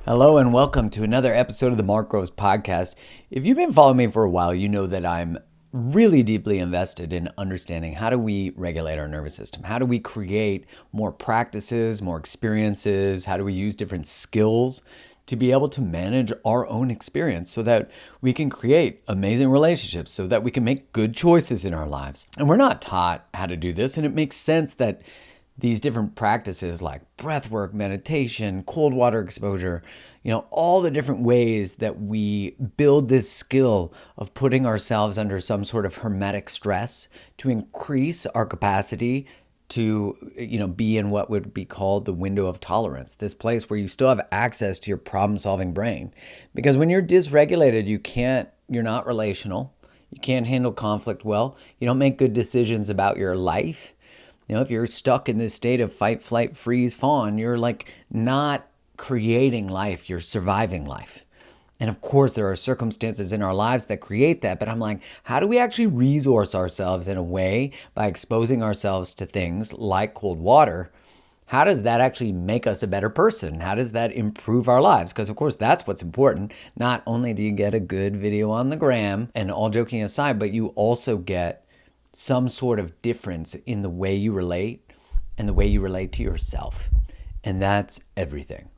Hello and welcome to another episode of the Mark Groves Podcast. If you've been following me for a while, you know that I'm really deeply invested in understanding how do we regulate our nervous system? How do we create more practices, more experiences? How do we use different skills to be able to manage our own experience so that we can create amazing relationships, so that we can make good choices in our lives? And we're not taught how to do this, and it makes sense that these different practices like breathwork, meditation, cold water exposure, all the different ways that we build this skill of putting ourselves under some sort of hermetic stress to increase our capacity to, be in what would be called the window of tolerance, this place where you still have access to your problem-solving brain. Because when you're dysregulated, you're not relational, you can't handle conflict well, you don't make good decisions about your life. If you're stuck in this state of fight, flight, freeze, fawn, you're not creating life, you're surviving life. And of course, there are circumstances in our lives that create that, but I'm like, how do we actually resource ourselves in a way by exposing ourselves to things like cold water? How does that actually make us a better person? How does that improve our lives? Because of course, that's what's important. Not only do you get a good video on the gram, and all joking aside, but you also get some sort of difference in the way you relate and the way you relate to yourself. And that's everything.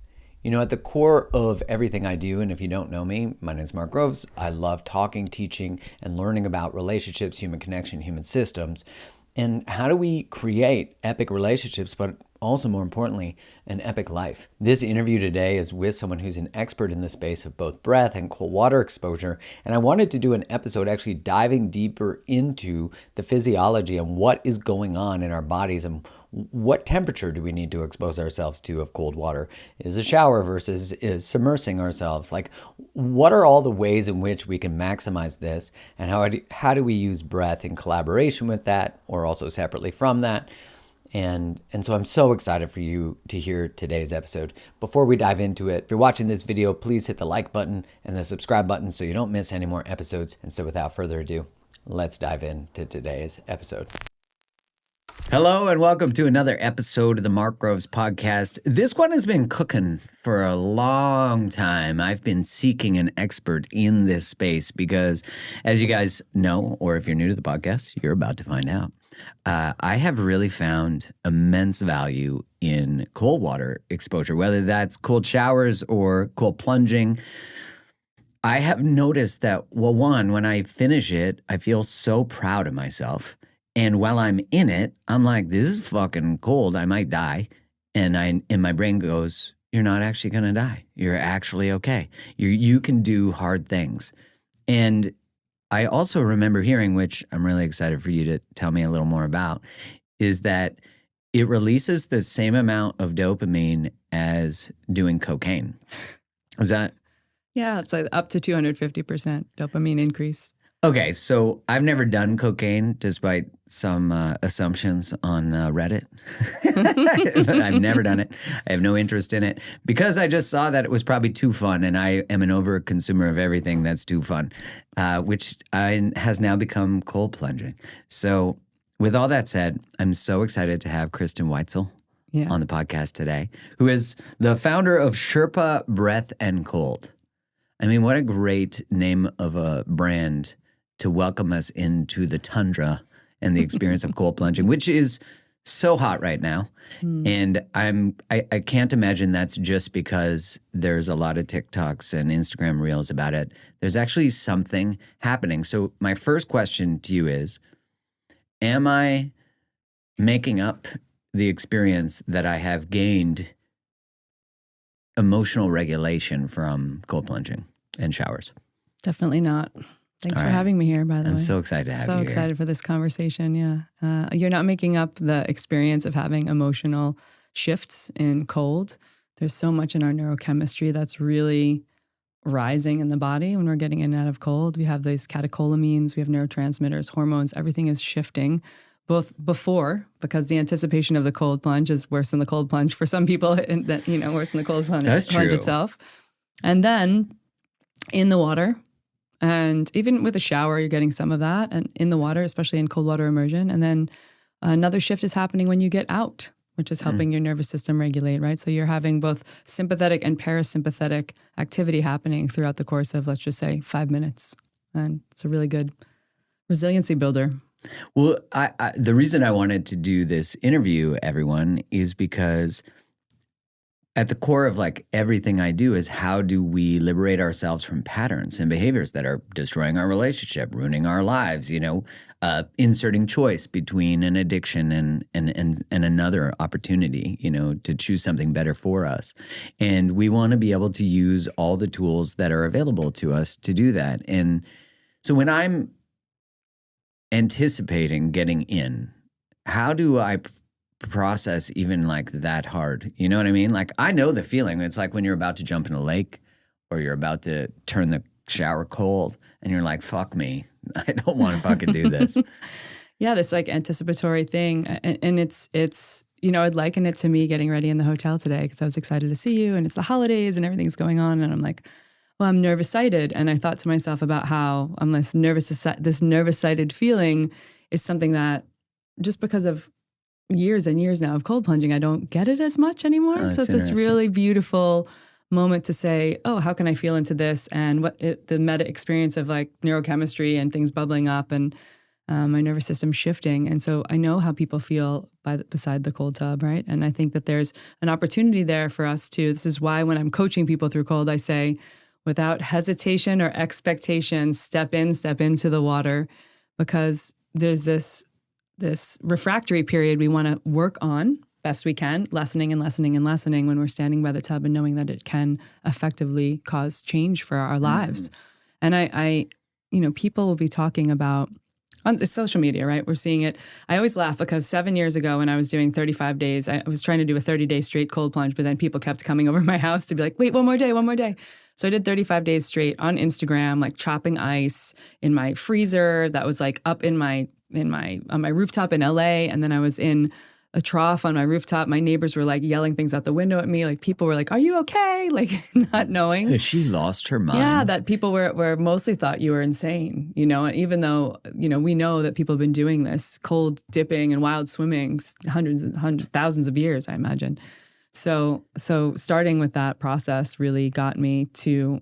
At the core of everything I do, and if you don't know me, my name is Mark Groves. I love talking, teaching, and learning about relationships, human connection, human systems, and how do we create epic relationships, but also more importantly, an epic life. This interview today is with someone who's an expert in the space of both breath and cold water exposure. And I wanted to do an episode actually diving deeper into the physiology and what is going on in our bodies and what temperature do we need to expose ourselves to of cold water? Is a shower versus is submersing ourselves? What are all the ways in which we can maximize this? And how do we use breath in collaboration with that or also separately from that? And so I'm so excited for you to hear today's episode. Before we dive into it, if you're watching this video, please hit the like button and the subscribe button so you don't miss any more episodes. And so without further ado, let's dive into today's episode. Hello and welcome to another episode of the Mark Groves Podcast. This one has been cooking for a long time. I've been seeking an expert in this space because, as you guys know, or if you're new to the podcast, you're about to find out, I have really found immense value in cold water exposure, whether that's cold showers or cold plunging. I have noticed that, well, one, when I finish it, I feel so proud of myself. And while I'm in it, I'm like, this is fucking cold. I might die. And my brain goes, you're not actually going to die. You're actually okay. You can do hard things. And I also remember hearing, which I'm really excited for you to tell me a little more about, is that it releases the same amount of dopamine as doing cocaine. Is that? Yeah, it's up to 250% dopamine increase. Okay, so I've never done cocaine, despite some assumptions on Reddit. I've never done it. I have no interest in it because I just saw that it was probably too fun, and I am an over-consumer of everything that's too fun, which has now become cold plunging. So with all that said, I'm so excited to have Kristin Weitzel on the podcast today, who is the founder of Sherpa Breath and Cold. I mean, what a great name of a brand to welcome us into the tundra and the experience of cold plunging, which is so hot right now. And I can't imagine that's just because there's a lot of TikToks and Instagram reels about it. There's actually something happening. So my first question to you is, am I making up the experience that I have gained emotional regulation from cold plunging and showers? Definitely not. Thanks for having me here, by the way. I'm so excited to have you here. So excited for this conversation, yeah. You're not making up the experience of having emotional shifts in cold. There's so much in our neurochemistry that's really rising in the body when we're getting in and out of cold. We have these catecholamines, we have neurotransmitters, hormones, everything is shifting. Both before, because the anticipation of the cold plunge is worse than the cold plunge for some people, and that, worse than the cold plunge itself. And then in the water, and even with a shower, you're getting some of that, and in the water, especially in cold water immersion. And then another shift is happening when you get out, which is helping your nervous system regulate, right? So you're having both sympathetic and parasympathetic activity happening throughout the course of, let's just say, 5 minutes. And it's a really good resiliency builder. Well, the reason I wanted to do this interview, everyone, is because at the core of like everything I do is how do we liberate ourselves from patterns and behaviors that are destroying our relationship, ruining our lives, inserting choice between an addiction and another opportunity, to choose something better for us. And we want to be able to use all the tools that are available to us to do that. And so when I'm anticipating getting in, how do I process even like that hard? You know what I mean? Like I know the feeling. It's like when you're about to jump in a lake or you're about to turn the shower cold and you're like, fuck me. I don't want to fucking do this. Yeah, this like anticipatory thing. And it's I'd liken it to me getting ready in the hotel today because I was excited to see you and it's the holidays and everything's going on. And I'm like, well, I'm nervous-sighted. And I thought to myself about how I'm this nervous-sighted feeling is something that just because of years and years now of cold plunging, I don't get it as much anymore. Oh, so it's this really beautiful moment to say, oh, how can I feel into this? And the meta experience of like neurochemistry and things bubbling up and my nervous system shifting. And so I know how people feel beside the cold tub, right? And I think that there's an opportunity there for us to, this is why when I'm coaching people through cold, I say, without hesitation or expectation, step into the water, because there's this refractory period we want to work on best we can, lessening when we're standing by the tub and knowing that it can effectively cause change for our lives. And I people will be talking about on social media, right? We're seeing it. I always laugh because 7 years ago when I was doing 35 days, I was trying to do a 30-day straight cold plunge, but then people kept coming over my house to be like, wait, one more day. So I did 35 days straight on Instagram, like chopping ice in my freezer that was like up on my rooftop in LA. And then I was in a trough on my rooftop. My neighbors were like yelling things out the window at me. Like people were like, are you okay? Like not knowing. Has she lost her mind? Yeah, that people were mostly thought you were insane, and even though, we know that people have been doing this cold dipping and wild swimming hundreds, thousands of years, I imagine. So starting with that process really got me to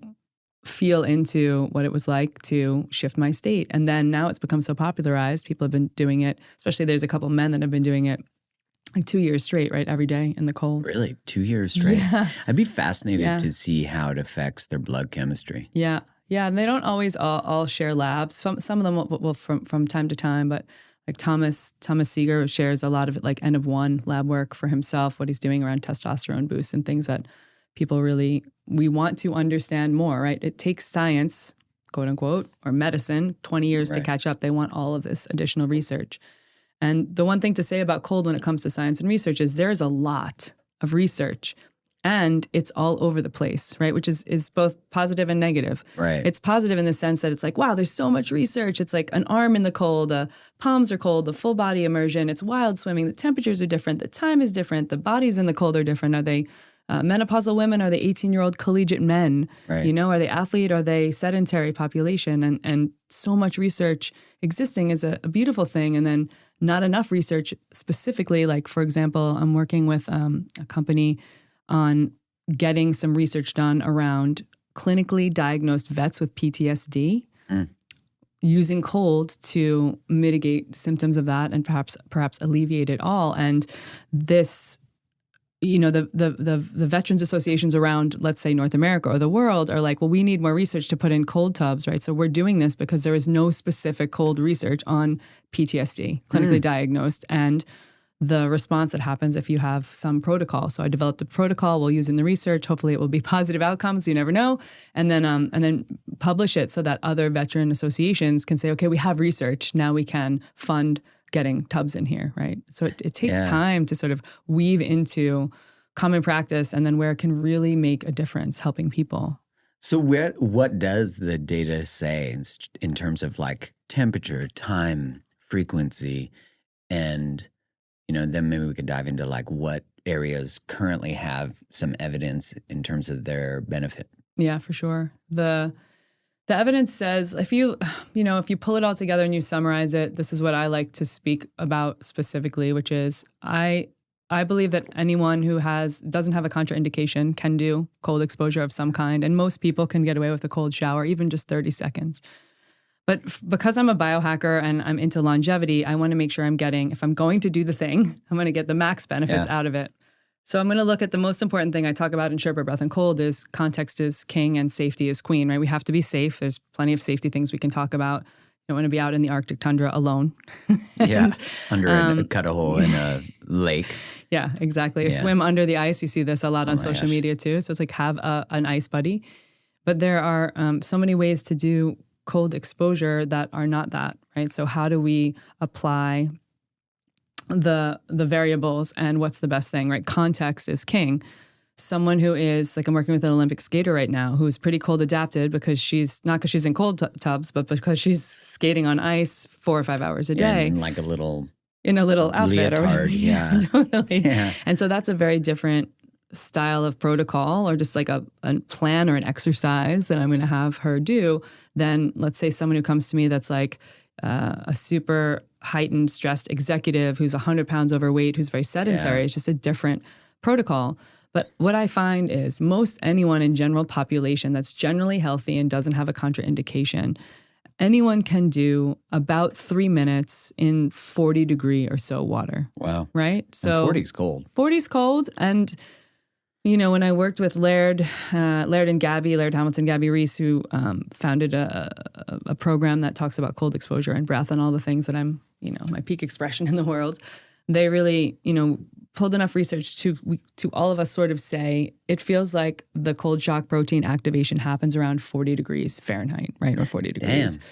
feel into what it was like to shift my state. And then now it's become so popularized. People have been doing it, especially there's a couple of men that have been doing it like 2 years straight, right? Every day in the cold. Really? 2 years straight? Yeah. I'd be fascinated to see how it affects their blood chemistry. Yeah. Yeah. And they don't always all share labs. Some of them will from time to time, but like Thomas Seeger shares a lot of it, like N of 1 lab work for himself, what he's doing around testosterone boosts and things that people we want to understand more, right? It takes science, quote unquote, or medicine, 20 years to catch up. They want all of this additional research. And the one thing to say about cold when it comes to science and research is there's a lot of research and it's all over the place, right? Which is both positive and negative. Right. It's positive in the sense that it's like, wow, there's so much research. It's like an arm in the cold, the palms are cold, the full body immersion, it's wild swimming, the temperatures are different, the time is different, the bodies in the cold are different. Are they menopausal women? Are they 18-year-old collegiate men? Right. Are they athlete? Are they sedentary population? And so much research existing is a beautiful thing. And then not enough research specifically. Like, for example, I'm working with a company on getting some research done around clinically diagnosed vets with PTSD, using cold to mitigate symptoms of that and perhaps alleviate it all. And this, the veterans associations around, let's say, North America or the world are like, well, we need more research to put in cold tubs, right? So we're doing this because there is no specific cold research on PTSD, clinically diagnosed, and the response that happens if you have some protocol. So I developed a protocol we'll use in the research. Hopefully it will be positive outcomes. You never know. And then publish it so that other veteran associations can say, okay, we have research. Now we can fund getting tubs in here, right? So it takes time to sort of weave into common practice and then where it can really make a difference helping people. So what does the data say in terms of like temperature, time, frequency, and then maybe we could dive into like what areas currently have some evidence in terms of their benefit? Yeah, for sure. The evidence says if you pull it all together and you summarize it, this is what I like to speak about specifically, which is I I believe that anyone who doesn't have a contraindication can do cold exposure of some kind. And most people can get away with a cold shower, even just 30 seconds. But because I'm a biohacker and I'm into longevity, I want to make sure if I'm going to do the thing, I'm going to get the max benefits out of it. So I'm going to look at the most important thing I talk about in Sherpa Breath and Cold is context is king and safety is queen, right? We have to be safe. There's plenty of safety things we can talk about. You don't want to be out in the Arctic tundra alone. Under a cut a hole in a lake. Yeah, exactly. Swim under the ice. You see this a lot on social media too. So it's like have an ice buddy. But there are so many ways to do cold exposure that are not that, right? So how do we apply the variables and what's the best thing, right? Context is king. Someone who is, like I'm working with an Olympic skater right now who's pretty cold adapted because she's in cold tubs, but because she's skating on ice 4 or 5 hours a day. In like a little outfit. Leotard, yeah, totally. Yeah. And so that's a very different style of protocol or just like a plan or an exercise that I'm going to have her do than, let's say, someone who comes to me that's like a super heightened, stressed executive who's 100 pounds overweight, who's very sedentary. It's just a different protocol. But what I find is most anyone in general population that's generally healthy and doesn't have a contraindication, anyone can do about 3 minutes in 40 degree or so water. Wow. Right? So 40 is cold. 40 is cold. And, when I worked with Laird Hamilton, Gabby Reese, who founded a program that talks about cold exposure and breath and all the things that I'm, my peak expression in the world, they really, pulled enough research to all of us sort of say it feels like the cold shock protein activation happens around 40 degrees Fahrenheit, right? Or 40 degrees. Damn.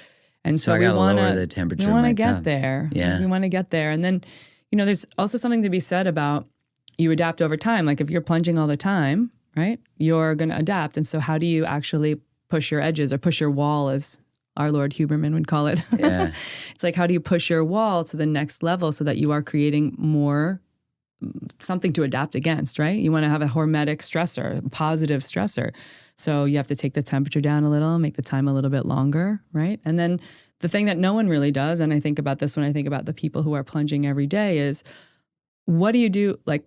And so we want to lower the temperature. We want to get there. Yeah. We want to get there. And then, there's also something to be said about you adapt over time. Like if you're plunging all the time, right, you're going to adapt. And so how do you actually push your edges or push your wall, as our Lord Huberman would call it? Yeah. It's like, how do you push your wall to the next level so that you are creating more something to adapt against, right? You want to have a hormetic stressor, a positive stressor. So you have to take the temperature down a little, make the time a little bit longer, right? And then the thing that no one really does, and I think about this when I think about the people who are plunging every day, is what do you do? Like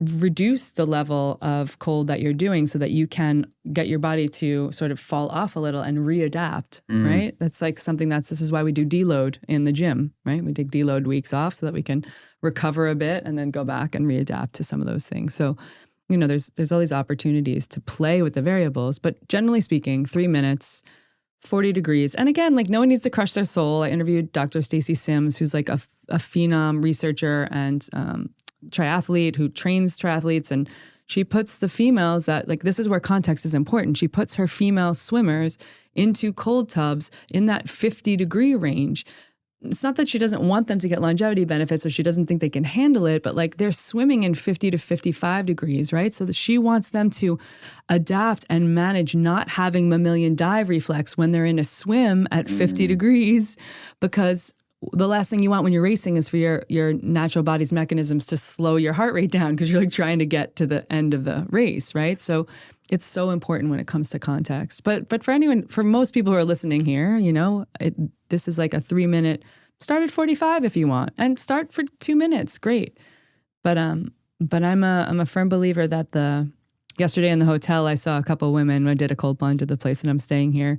reduce the level of cold that you're doing so that you can get your body to sort of fall off a little and readapt, right? That's like something this is why we do deload in the gym, right? We take deload weeks off so that we can recover a bit and then go back and readapt to some of those things. So, there's all these opportunities to play with the variables, but generally speaking, 3 minutes, 40 degrees. And again, like no one needs to crush their soul. I interviewed Dr. Stacy Sims, who's like a phenom researcher and triathlete who trains triathletes, and she puts the females that, like, this is where context is important. She puts her female swimmers into cold tubs in that 50 degree range. It's not that she doesn't want them to get longevity benefits or she doesn't think they can handle it, but like they're swimming in 50 to 55 degrees, right? So that she wants them to adapt and manage not having mammalian dive reflex when they're in a swim at 50 degrees, because the last thing you want when you're racing is for your natural body's mechanisms to slow your heart rate down because you're like trying to get to the end of the race, right? So it's so important when it comes to context. But for most people who are listening here, this is like a 3 minute, start at 45 if you want, and start for 2 minutes, great. But I'm a firm believer that yesterday in the hotel I saw a couple women when I did a cold plunge at the place that I'm staying here.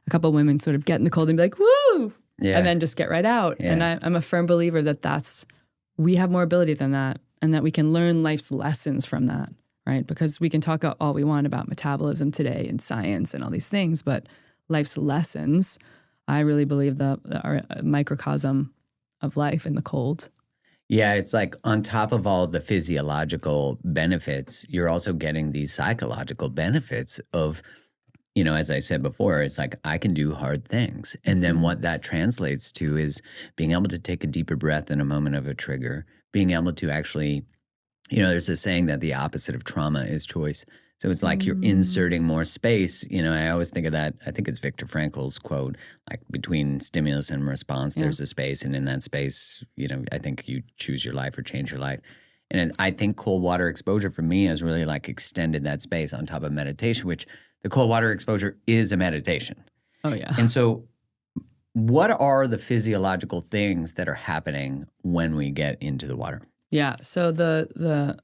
A couple women sort of get in the cold and be like, woo! Yeah. And then just get right out. Yeah. And I'm a firm believer that we have more ability than that, and that we can learn life's lessons from that, right? Because we can talk all we want about metabolism today and science and all these things, but life's lessons, I really believe are a microcosm of life in the cold. Yeah, it's like on top of all the physiological benefits, you're also getting these psychological benefits of, as I said before, it's like I can do hard things. And then what that translates to is being able to take a deeper breath in a moment of a trigger, being able to actually, there's a saying that the opposite of trauma is choice. So it's like you're inserting more space. I always think of that. I think it's Viktor Frankl's quote, like between stimulus and response, there's a space. And in that space, I think you choose your life or change your life. And I think cold water exposure for me has really like extended that space on top of meditation, which the cold water exposure is a meditation. Oh, yeah. And so what are the physiological things that are happening when we get into the water? Yeah. So the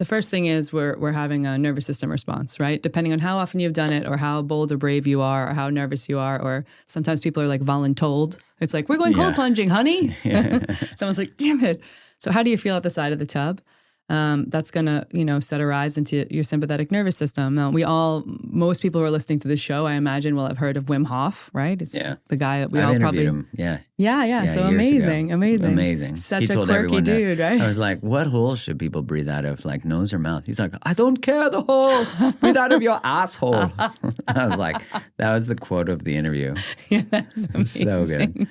first thing is we're having a nervous system response, right? Depending on how often you've done it or how bold or brave you are or how nervous you are, or sometimes people are like voluntold. It's like, we're going cold plunging, honey. Someone's like, damn it. So how do you feel at the side of the tub? That's going to, set a rise into your sympathetic nervous system. Now, most people who are listening to this show, I imagine, will have heard of Wim Hof, right? It's the guy that I've interviewed him. Yeah. So amazing. Such a quirky dude, right? I was like, what hole should people breathe out of? Like nose or mouth? He's like, I don't care the hole. Breathe out of your asshole. I was like, that was the quote of the interview. Yeah, that's amazing. So good.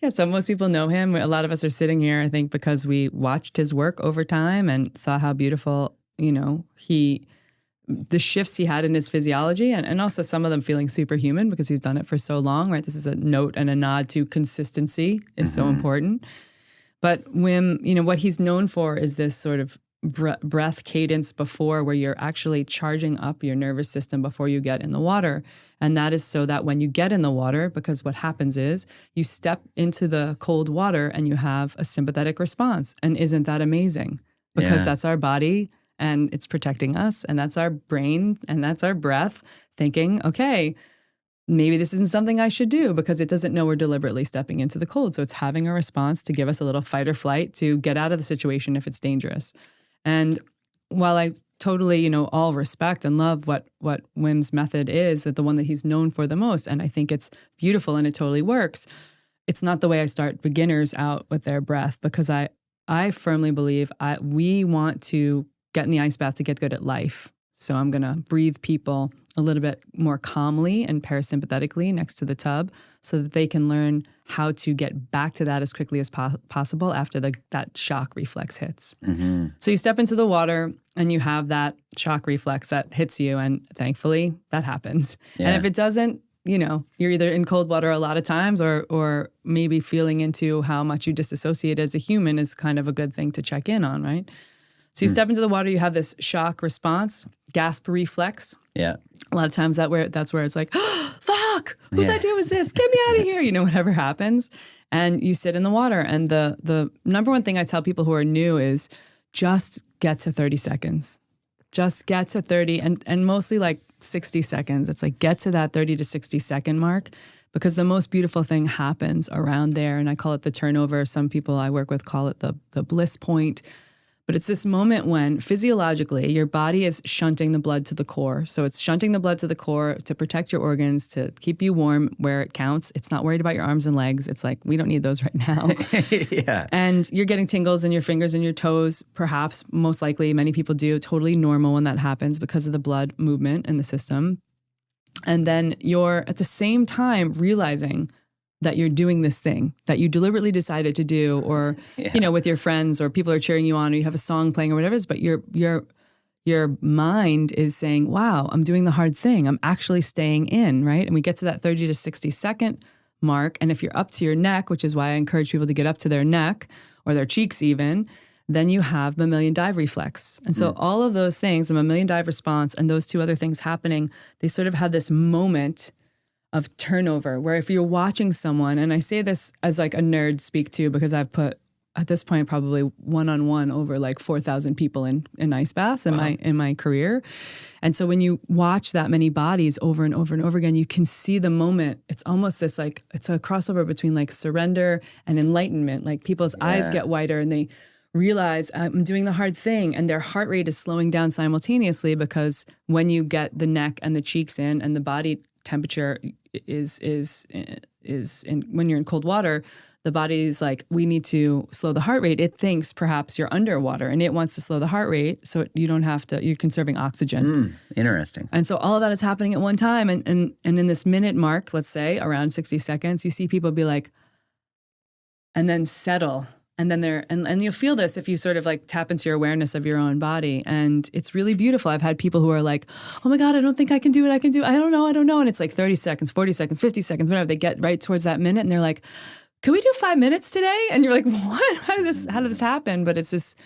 Yeah, so most people know him. A lot of us are sitting here, I think, because we watched his work over time and saw how beautiful, the shifts he had in his physiology, and also some of them feeling superhuman because he's done it for so long, right? This is a note and a nod to consistency is so important. But Wim, what he's known for is this sort of breath cadence before, where you're actually charging up your nervous system before you get in the water. And that is so that when you get in the water, because what happens is you step into the cold water and you have a sympathetic response. And isn't that amazing? Because that's our body and it's protecting us, and that's our brain and that's our breath thinking, okay, maybe this isn't something I should do, because it doesn't know we're deliberately stepping into the cold. So it's having a response to give us a little fight or flight to get out of the situation if it's dangerous. And while I totally, all respect and love what Wim's method is, that the one that he's known for the most, and I think it's beautiful and it totally works, it's not the way I start beginners out with their breath, because I firmly believe we want to get in the ice bath to get good at life. So I'm going to breathe people a little bit more calmly and parasympathetically next to the tub so that they can learn how to get back to that as quickly as possible after that shock reflex hits. Mm-hmm. So you step into the water and you have that shock reflex that hits you, and thankfully that happens. Yeah. And if it doesn't, you're either in cold water a lot of times or maybe feeling into how much you disassociate as a human is kind of a good thing to check in on, right? So you step into the water, you have this shock response, gasp reflex. Yeah. A lot of times that's where it's like, oh, fuck, whose idea was this? Get me out of here, whatever happens. And you sit in the water. And the number one thing I tell people who are new is just get to 30 seconds. Just get to 30 and mostly like 60 seconds. It's like get to that 30 to 60 second mark, because the most beautiful thing happens around there. And I call it the turnover. Some people I work with call it the bliss point. But it's this moment when physiologically your body is shunting the blood to the core. So it's shunting the blood to the core to protect your organs, to keep you warm where it counts. It's not worried about your arms and legs. It's like, we don't need those right now. Yeah. And you're getting tingles in your fingers and your toes, perhaps, most likely, many people do. Totally normal when that happens because of the blood movement in the system. And then you're at the same time realizing that you're doing this thing that you deliberately decided to do, or, with your friends, or people are cheering you on, or you have a song playing or whatever it is, but your mind is saying, wow, I'm doing the hard thing. I'm actually staying in, right? And we get to that 30 to 60 second mark. And if you're up to your neck, which is why I encourage people to get up to their neck or their cheeks even, then you have mammalian dive reflex. And so all of those things, the mammalian dive response and those two other things happening, they sort of have this moment of turnover, where if you're watching someone, and I say this as like a nerd speak too, because I've put at this point probably one-on-one over like 4,000 people in ice baths in my career. And so when you watch that many bodies over and over and over again, you can see the moment. It's almost this like, it's a crossover between like surrender and enlightenment. Like people's eyes get wider and they realize I'm doing the hard thing, and their heart rate is slowing down simultaneously, because when you get the neck and the cheeks in and the body temperature is in, when you're in cold water, the body's like, we need to slow the heart rate. It thinks perhaps you're underwater and it wants to slow the heart rate so you don't have to, you're conserving oxygen. Interesting. And so all of that is happening at one time. And in this minute mark, let's say around 60 seconds, you see people be like, and then settle. And then and you'll feel this if you sort of like tap into your awareness of your own body. And it's really beautiful. I've had people who are like, oh my God, I don't think I can do it. I don't know. And it's like 30 seconds, 40 seconds, 50 seconds, whatever. They get right towards that minute and they're like, can we do 5 minutes today? And you're like, what? How did this happen? But it's this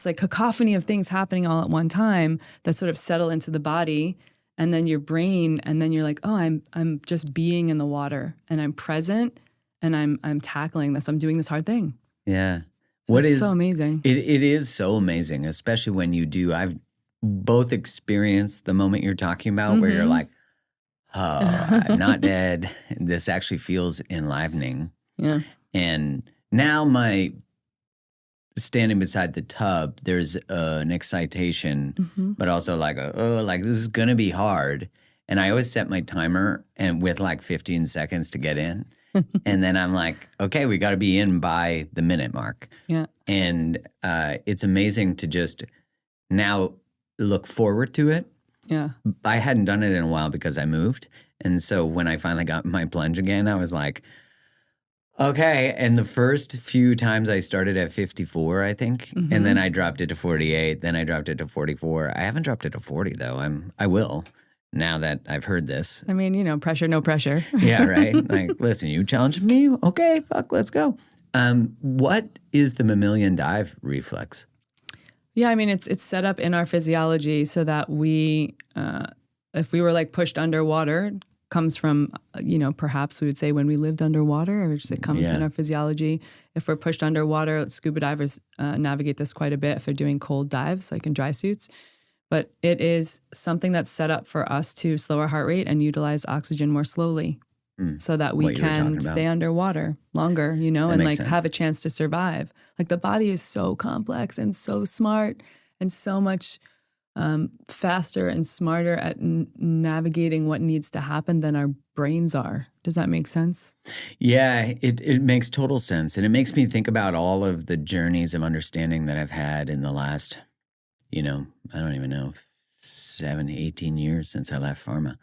like cacophony of things happening all at one time that sort of settle into the body and then your brain. And then you're like, oh, I'm just being in the water and I'm present and I'm tackling this. I'm doing this hard thing. Yeah. It's so amazing. It is so amazing, especially when you do. I've both experienced the moment you're talking about where you're like, oh, I'm not dead. This actually feels enlivening. Yeah. And now my standing beside the tub, there's an excitation, but also like, like this is going to be hard. And I always set my timer and with like 15 seconds to get in. And then I'm like, okay, we got to be in by the minute mark. Yeah. And it's amazing to just now look forward to it. Yeah. I hadn't done it in a while because I moved. And so when I finally got my plunge again, I was like, okay. And the first few times I started at 54, I think. And then I dropped it to 48. Then I dropped it to 44. I haven't dropped it to 40 though. I will now that I've heard this. I mean, pressure, no pressure. Yeah, right. Like, listen, you challenged me. Okay, fuck, let's go. What is the mammalian dive reflex? Yeah, I mean, it's set up in our physiology so that we, if we were like pushed underwater, comes from, perhaps we would say when we lived underwater, or just it comes in our physiology. If we're pushed underwater, scuba divers navigate this quite a bit if they're doing cold dives, like in dry suits. But it is something that's set up for us to slow our heart rate and utilize oxygen more slowly so that we can stay underwater longer, and like have a chance to survive. Like the body is so complex and so smart and so much faster and smarter at navigating what needs to happen than our brains are. Does that make sense? Yeah, it makes total sense. And it makes me think about all of the journeys of understanding that I've had in the last, I don't even know, 18 years since I left pharma.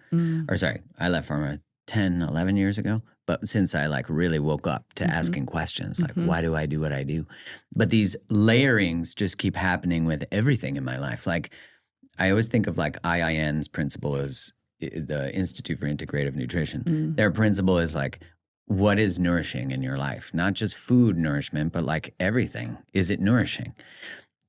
I left pharma 10, 11 years ago. But since I like really woke up to asking questions, like why do I do what I do? But these layerings just keep happening with everything in my life. Like I always think of like IIN's principle as the Institute for Integrative Nutrition. Their principle is like, what is nourishing in your life? Not just food nourishment, but like everything. Is it nourishing?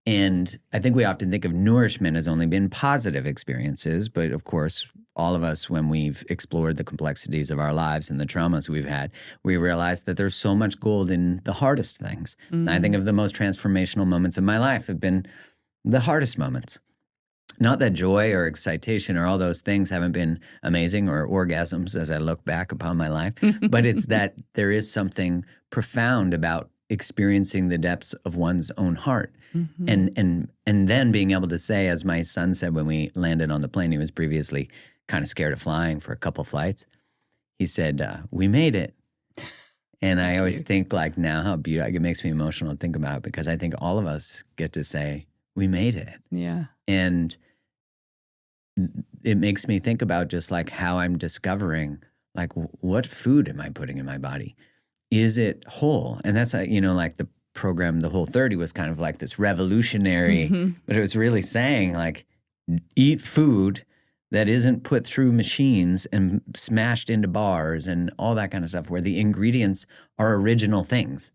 And I think we often think of nourishment as only been positive experiences. But of course, all of us, when we've explored the complexities of our lives and the traumas we've had, we realize that there's so much gold in the hardest things. I think of the most transformational moments of my life have been the hardest moments. Not that joy or excitation or all those things haven't been amazing, or orgasms as I look back upon my life, but it's that there is something profound about experiencing the depths of one's own heart. And then being able to say, as my son said when we landed on the plane, he was previously kind of scared of flying for a couple flights. He said, we made it. And I always think like now how beautiful, it makes me emotional to think about it, because I think all of us get to say, we made it. Yeah. And it makes me think about just like how I'm discovering, like, what food am I putting in my body? Is it whole? And that's, like the program, the Whole30 was kind of like this revolutionary, but it was really saying like, eat food that isn't put through machines and smashed into bars and all that kind of stuff, where the ingredients are original things.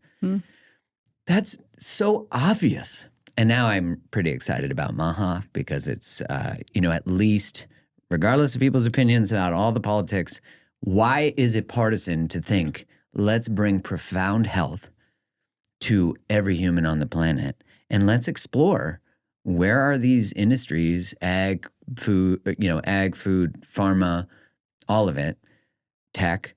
That's so obvious. And now I'm pretty excited about Maha, because it's, at least, regardless of people's opinions about all the politics, why is it partisan to think, let's bring profound health to every human on the planet, and let's explore where are these industries, ag, food, pharma, all of it, tech,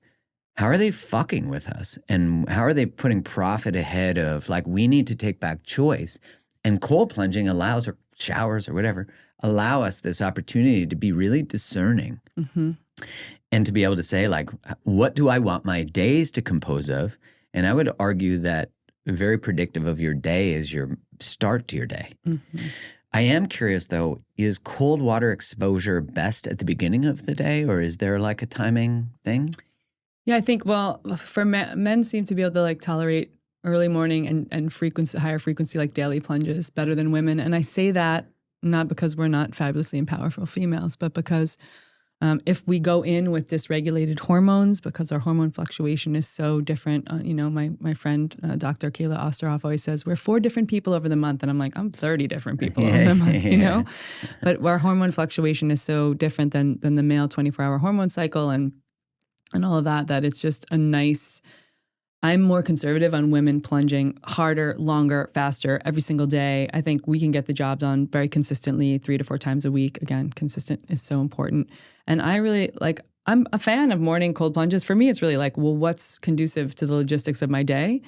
how are they fucking with us? And how are they putting profit ahead of, like, we need to take back choice? And cold plunging allows, or showers or whatever, allow us this opportunity to be really discerning and to be able to say, like, what do I want my days to compose of? And I would argue that very predictive of your day is your start to your day. I am curious, though, is cold water exposure best at the beginning of the day, or is there like a timing thing? Yeah, I think, well, for men seem to be able to like tolerate early morning and higher frequency, like daily plunges, better than women. And I say that not because we're not fabulously and powerful females, but because if we go in with dysregulated hormones, because our hormone fluctuation is so different. My friend, Dr. Kayla Osterhoff, always says, we're 4 different people over the month. And I'm like, I'm 30 different people over the month, But our hormone fluctuation is so different than the male 24-hour hormone cycle and all of that it's just a nice I'm more conservative on women plunging harder, longer, faster every single day. I think we can get the job done very consistently 3 to 4 times a week. Again, consistent is so important. And I really I'm a fan of morning cold plunges. For me, it's really like, well, what's conducive to the logistics of my day?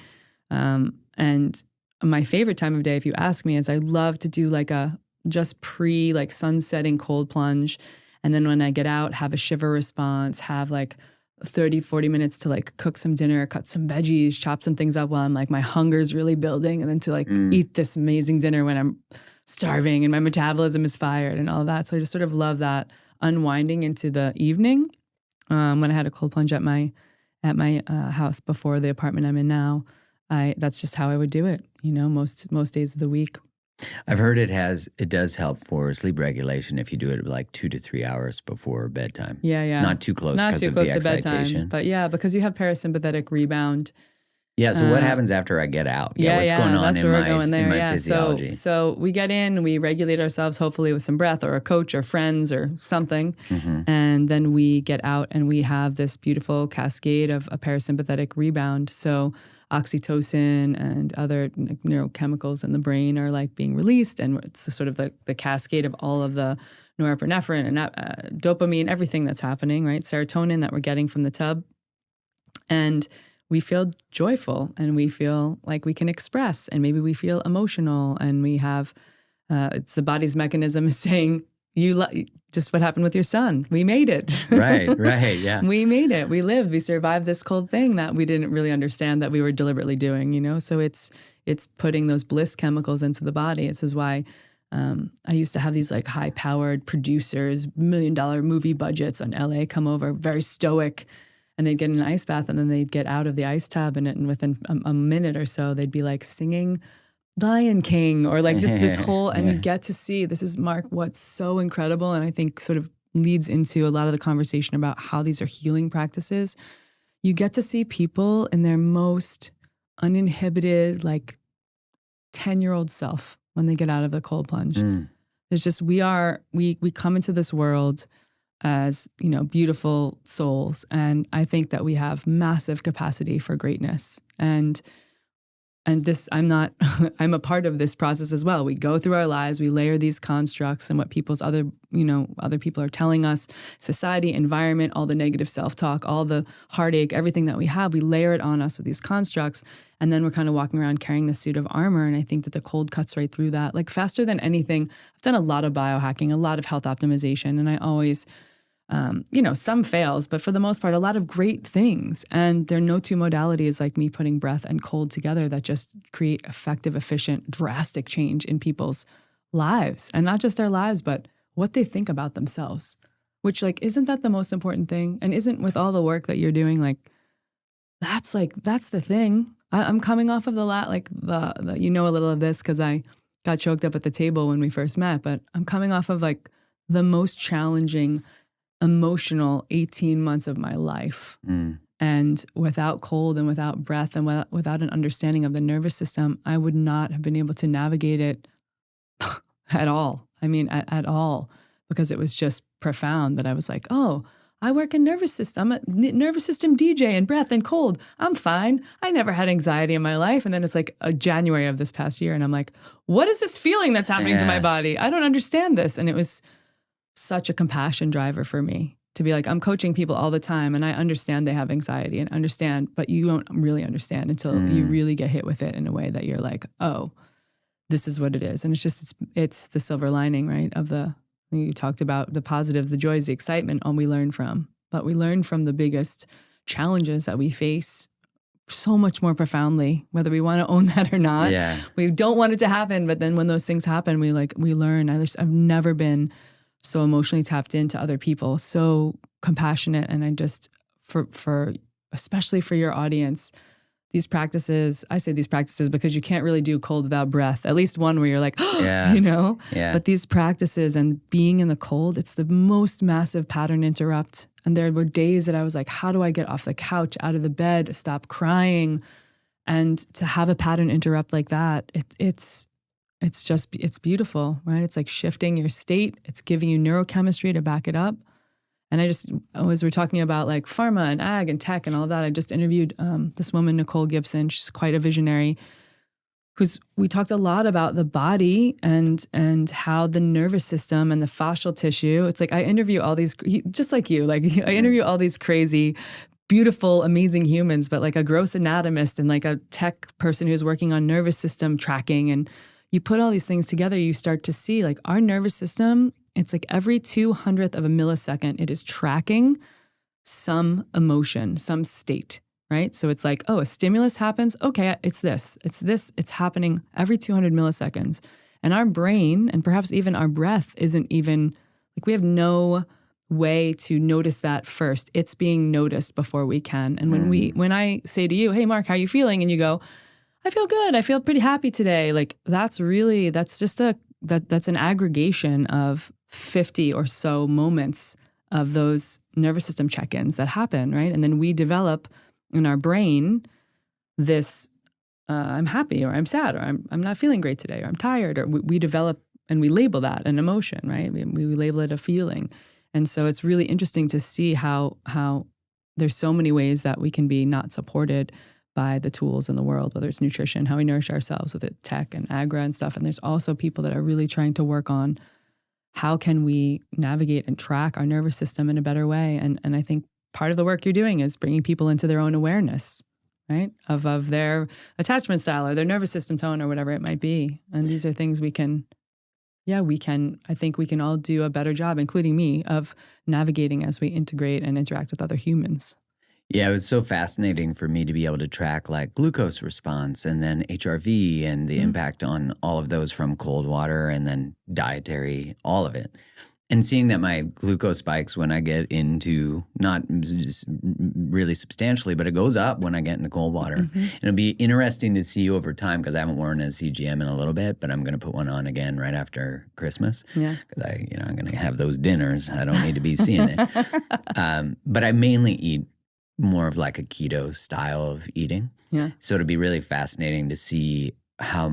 And my favorite time of day, if you ask me, is I love to do like a just like sun setting cold plunge. And then when I get out, have a shiver response, have like 30, 40 minutes to like cook some dinner, cut some veggies, chop some things up while I'm like, my hunger's really building. And then to like eat this amazing dinner when I'm starving and my metabolism is fired and all of that. So I just sort of love that unwinding into the evening. When I had a cold plunge at my house before the apartment I'm in now, that's just how I would do it, most days of the week. I've heard it does help for sleep regulation if you do it like 2 to 3 hours before bedtime. Yeah. Not too close because of the excitation. But yeah, because you have parasympathetic rebound. Yeah, so what happens after I get out? What's going on in my physiology? So we get in, we regulate ourselves, hopefully with some breath or a coach or friends or something. And then we get out and we have this beautiful cascade of a parasympathetic rebound. So oxytocin and other neurochemicals in the brain are like being released. And it's sort of the cascade of all of the norepinephrine and dopamine, everything that's happening, right? Serotonin that we're getting from the tub. And we feel joyful and we feel like we can express and maybe we feel emotional and we have, it's the body's mechanism is saying, just what happened with your son. We made it. Right, yeah. We made it. We lived. We survived this cold thing that we didn't really understand that we were deliberately doing, So it's putting those bliss chemicals into the body. This is why I used to have these like high-powered producers, $1 million movie budgets on LA come over, very stoic, and they'd get in an ice bath and then they'd get out of the ice tub and within a minute or so, they'd be like singing Lion King or like just this whole, and you get to see, this is Mark, what's so incredible. And I think sort of leads into a lot of the conversation about how these are healing practices. You get to see people in their most uninhibited, like 10-year-old self when they get out of the cold plunge. There's just, we come into this world as, beautiful souls. And I think that we have massive capacity for greatness. And this, I'm a part of this process as well. We go through our lives, we layer these constructs and what people's other people are telling us, society, environment, all the negative self-talk, all the heartache, everything that we have, we layer it on us with these constructs. And then we're kind of walking around carrying this suit of armor. And I think that the cold cuts right through that, like faster than anything. I've done a lot of biohacking, a lot of health optimization, and I always some fails, but for the most part, a lot of great things. And there are no two modalities like me putting breath and cold together that just create effective, efficient, drastic change in people's lives. And not just their lives, but what they think about themselves, which isn't that the most important thing? And isn't with all the work that you're doing, that's the thing. I'm coming off of the a little of this because I got choked up at the table when we first met, but I'm coming off of the most challenging emotional 18 months of my life. And without cold and without breath and without an understanding of the nervous system, I would not have been able to navigate it at all. I mean, at all, because it was just profound that I was like, oh, I work in nervous system. I'm a nervous system DJ in breath and cold. I'm fine. I never had anxiety in my life. And then it's like a January of this past year. And I'm like, what is this feeling that's happening to my body? I don't understand this. And it was such a compassion driver for me to be like, I'm coaching people all the time and I understand they have anxiety and understand, but you don't really understand until you really get hit with it in a way that you're like, oh, this is what it is. And it's the silver lining, right? You talked about the positives, the joys, the excitement, all we learn from, but we learn from the biggest challenges that we face so much more profoundly, whether we want to own that or not. Yeah. We don't want it to happen. But then when those things happen, we learn. I've never been so emotionally tapped into other people, so compassionate. And I just, for especially for your audience, these practices, I say these practices because you can't really do cold without breath, at least one where you're like, but these practices and being in the cold, it's the most massive pattern interrupt. And there were days that I was like, how do I get off the couch, out of the bed, stop crying? And to have a pattern interrupt like that, it's beautiful, right? It's like shifting your state. It's giving you neurochemistry to back it up. And as we're talking about like pharma and ag and tech and all of that, I just interviewed this woman, Nicole Gibson. She's quite a visionary. We talked a lot about the body and how the nervous system and the fascial tissue. It's like I interview all these, just like you, like I interview all these crazy, beautiful, amazing humans, but like a gross anatomist and like a tech person who's working on nervous system tracking. And you put all these things together, you start to see like our nervous system, it's like every 200th of a millisecond, it is tracking some emotion, some state. Right? So it's like, oh, a stimulus happens. Okay, it's this. It's happening every 200 milliseconds. And our brain and perhaps even our breath isn't even, like we have no way to notice that first. It's being noticed before we can. And when I say to you, hey, Mark, how are you feeling? And you go, I feel good. I feel pretty happy today. Like that's an aggregation of 50 or so moments of those nervous system check-ins that happen, right? And then we develop in our brain this I'm happy or I'm sad or I'm not feeling great today or I'm tired, or we develop and we label that an emotion, right? We label it a feeling. And so it's really interesting to see how there's so many ways that we can be not supported by the tools in the world, whether it's nutrition, how we nourish ourselves with it, tech and agra and stuff. And there's also people that are really trying to work on how can we navigate and track our nervous system in a better way. And I think part of the work you're doing is bringing people into their own awareness, right? Of their attachment style or their nervous system tone or whatever it might be. And these are things I think we can all do a better job, including me, of navigating as we integrate and interact with other humans. Yeah, it was so fascinating for me to be able to track like glucose response and then HRV and the impact on all of those from cold water and then dietary, all of it. And seeing that my glucose spikes when I get into, not just really substantially, but it goes up when I get into cold water. And it'll be interesting to see over time because I haven't worn a CGM in a little bit, but I'm going to put one on again right after Christmas. Yeah. Because I'm going to have those dinners. I don't need to be seeing it. But I mainly eat more of like a keto style of eating. Yeah. So it'll be really fascinating to see how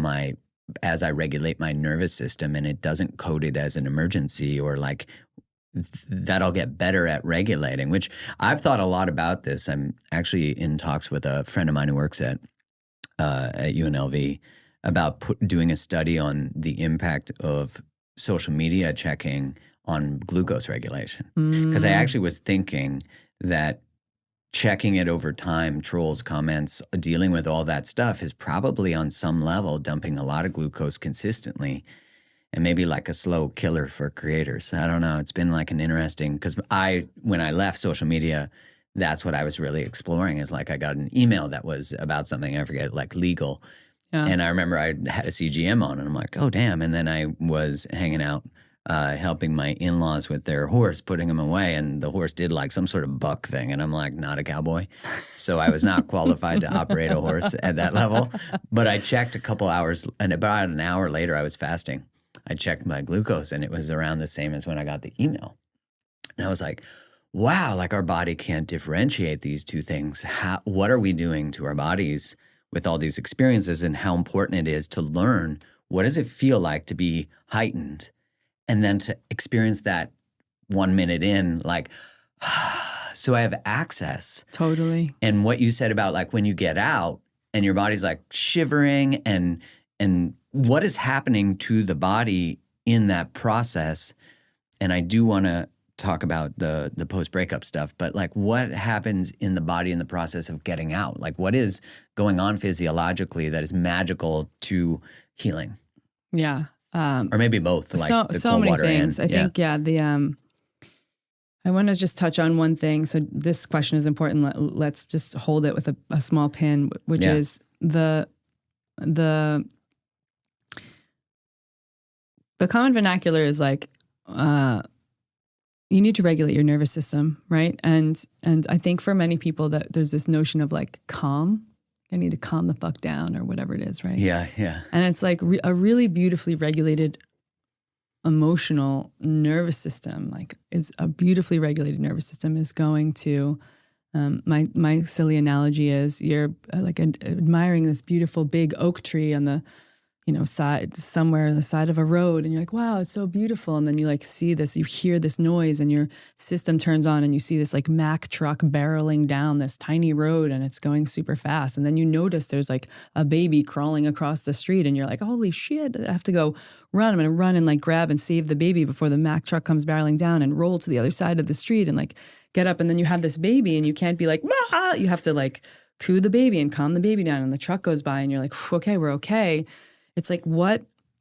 as I regulate my nervous system and it doesn't code it as an emergency or like that I'll get better at regulating, which I've thought a lot about this. I'm actually in talks with a friend of mine who works at UNLV about doing a study on the impact of social media checking on glucose regulation. Because I actually was thinking that checking it over time, trolls, comments, dealing with all that stuff is probably on some level dumping a lot of glucose consistently and maybe like a slow killer for creators. I don't know. It's been like an interesting, because when I left social media, that's what I was really exploring is like I got an email that was about something, I forget, like legal. Yeah. And I remember I had a CGM on and I'm like, oh, damn. And then I was hanging out helping my in-laws with their horse, putting him away, and the horse did like some sort of buck thing, and I'm like, not a cowboy. So I was not qualified to operate a horse at that level. But I checked a couple hours, and about an hour later, I was fasting. I checked my glucose, and it was around the same as when I got the email. And I was like, wow, like our body can't differentiate these two things. What are we doing to our bodies with all these experiences, and how important it is to learn what does it feel like to be heightened, and then to experience that 1 minute in, like, so I have access. Totally. And what you said about like when you get out and your body's like shivering and what is happening to the body in that process. And I do want to talk about the post-breakup stuff, but like what happens in the body in the process of getting out? Like what is going on physiologically that is magical to healing? Yeah. Or maybe both. Like so many things. I think, I want to just touch on one thing. So this question is important. Let's just hold it with a small pin, which is the common vernacular is like, you need to regulate your nervous system, right? And I think for many people that there's this notion of like calm. I need to calm the fuck down or whatever it is, right? Yeah, yeah. And it's like a really beautifully regulated emotional nervous system, like is a beautifully regulated nervous system is going to, my silly analogy is you're like admiring this beautiful big oak tree on the, somewhere on the side of a road, and you're like, wow, it's so beautiful. And then you like see this, you hear this noise, and your system turns on, and you see this like Mack truck barreling down this tiny road, and it's going super fast. And then you notice there's like a baby crawling across the street, and you're like, holy shit, I have to go run. I'm going to run and like grab and save the baby before the Mack truck comes barreling down, and roll to the other side of the street and like get up. And then you have this baby, and you can't be like, ah! You have to like coo the baby and calm the baby down. And the truck goes by, and you're like, okay, we're okay. It's like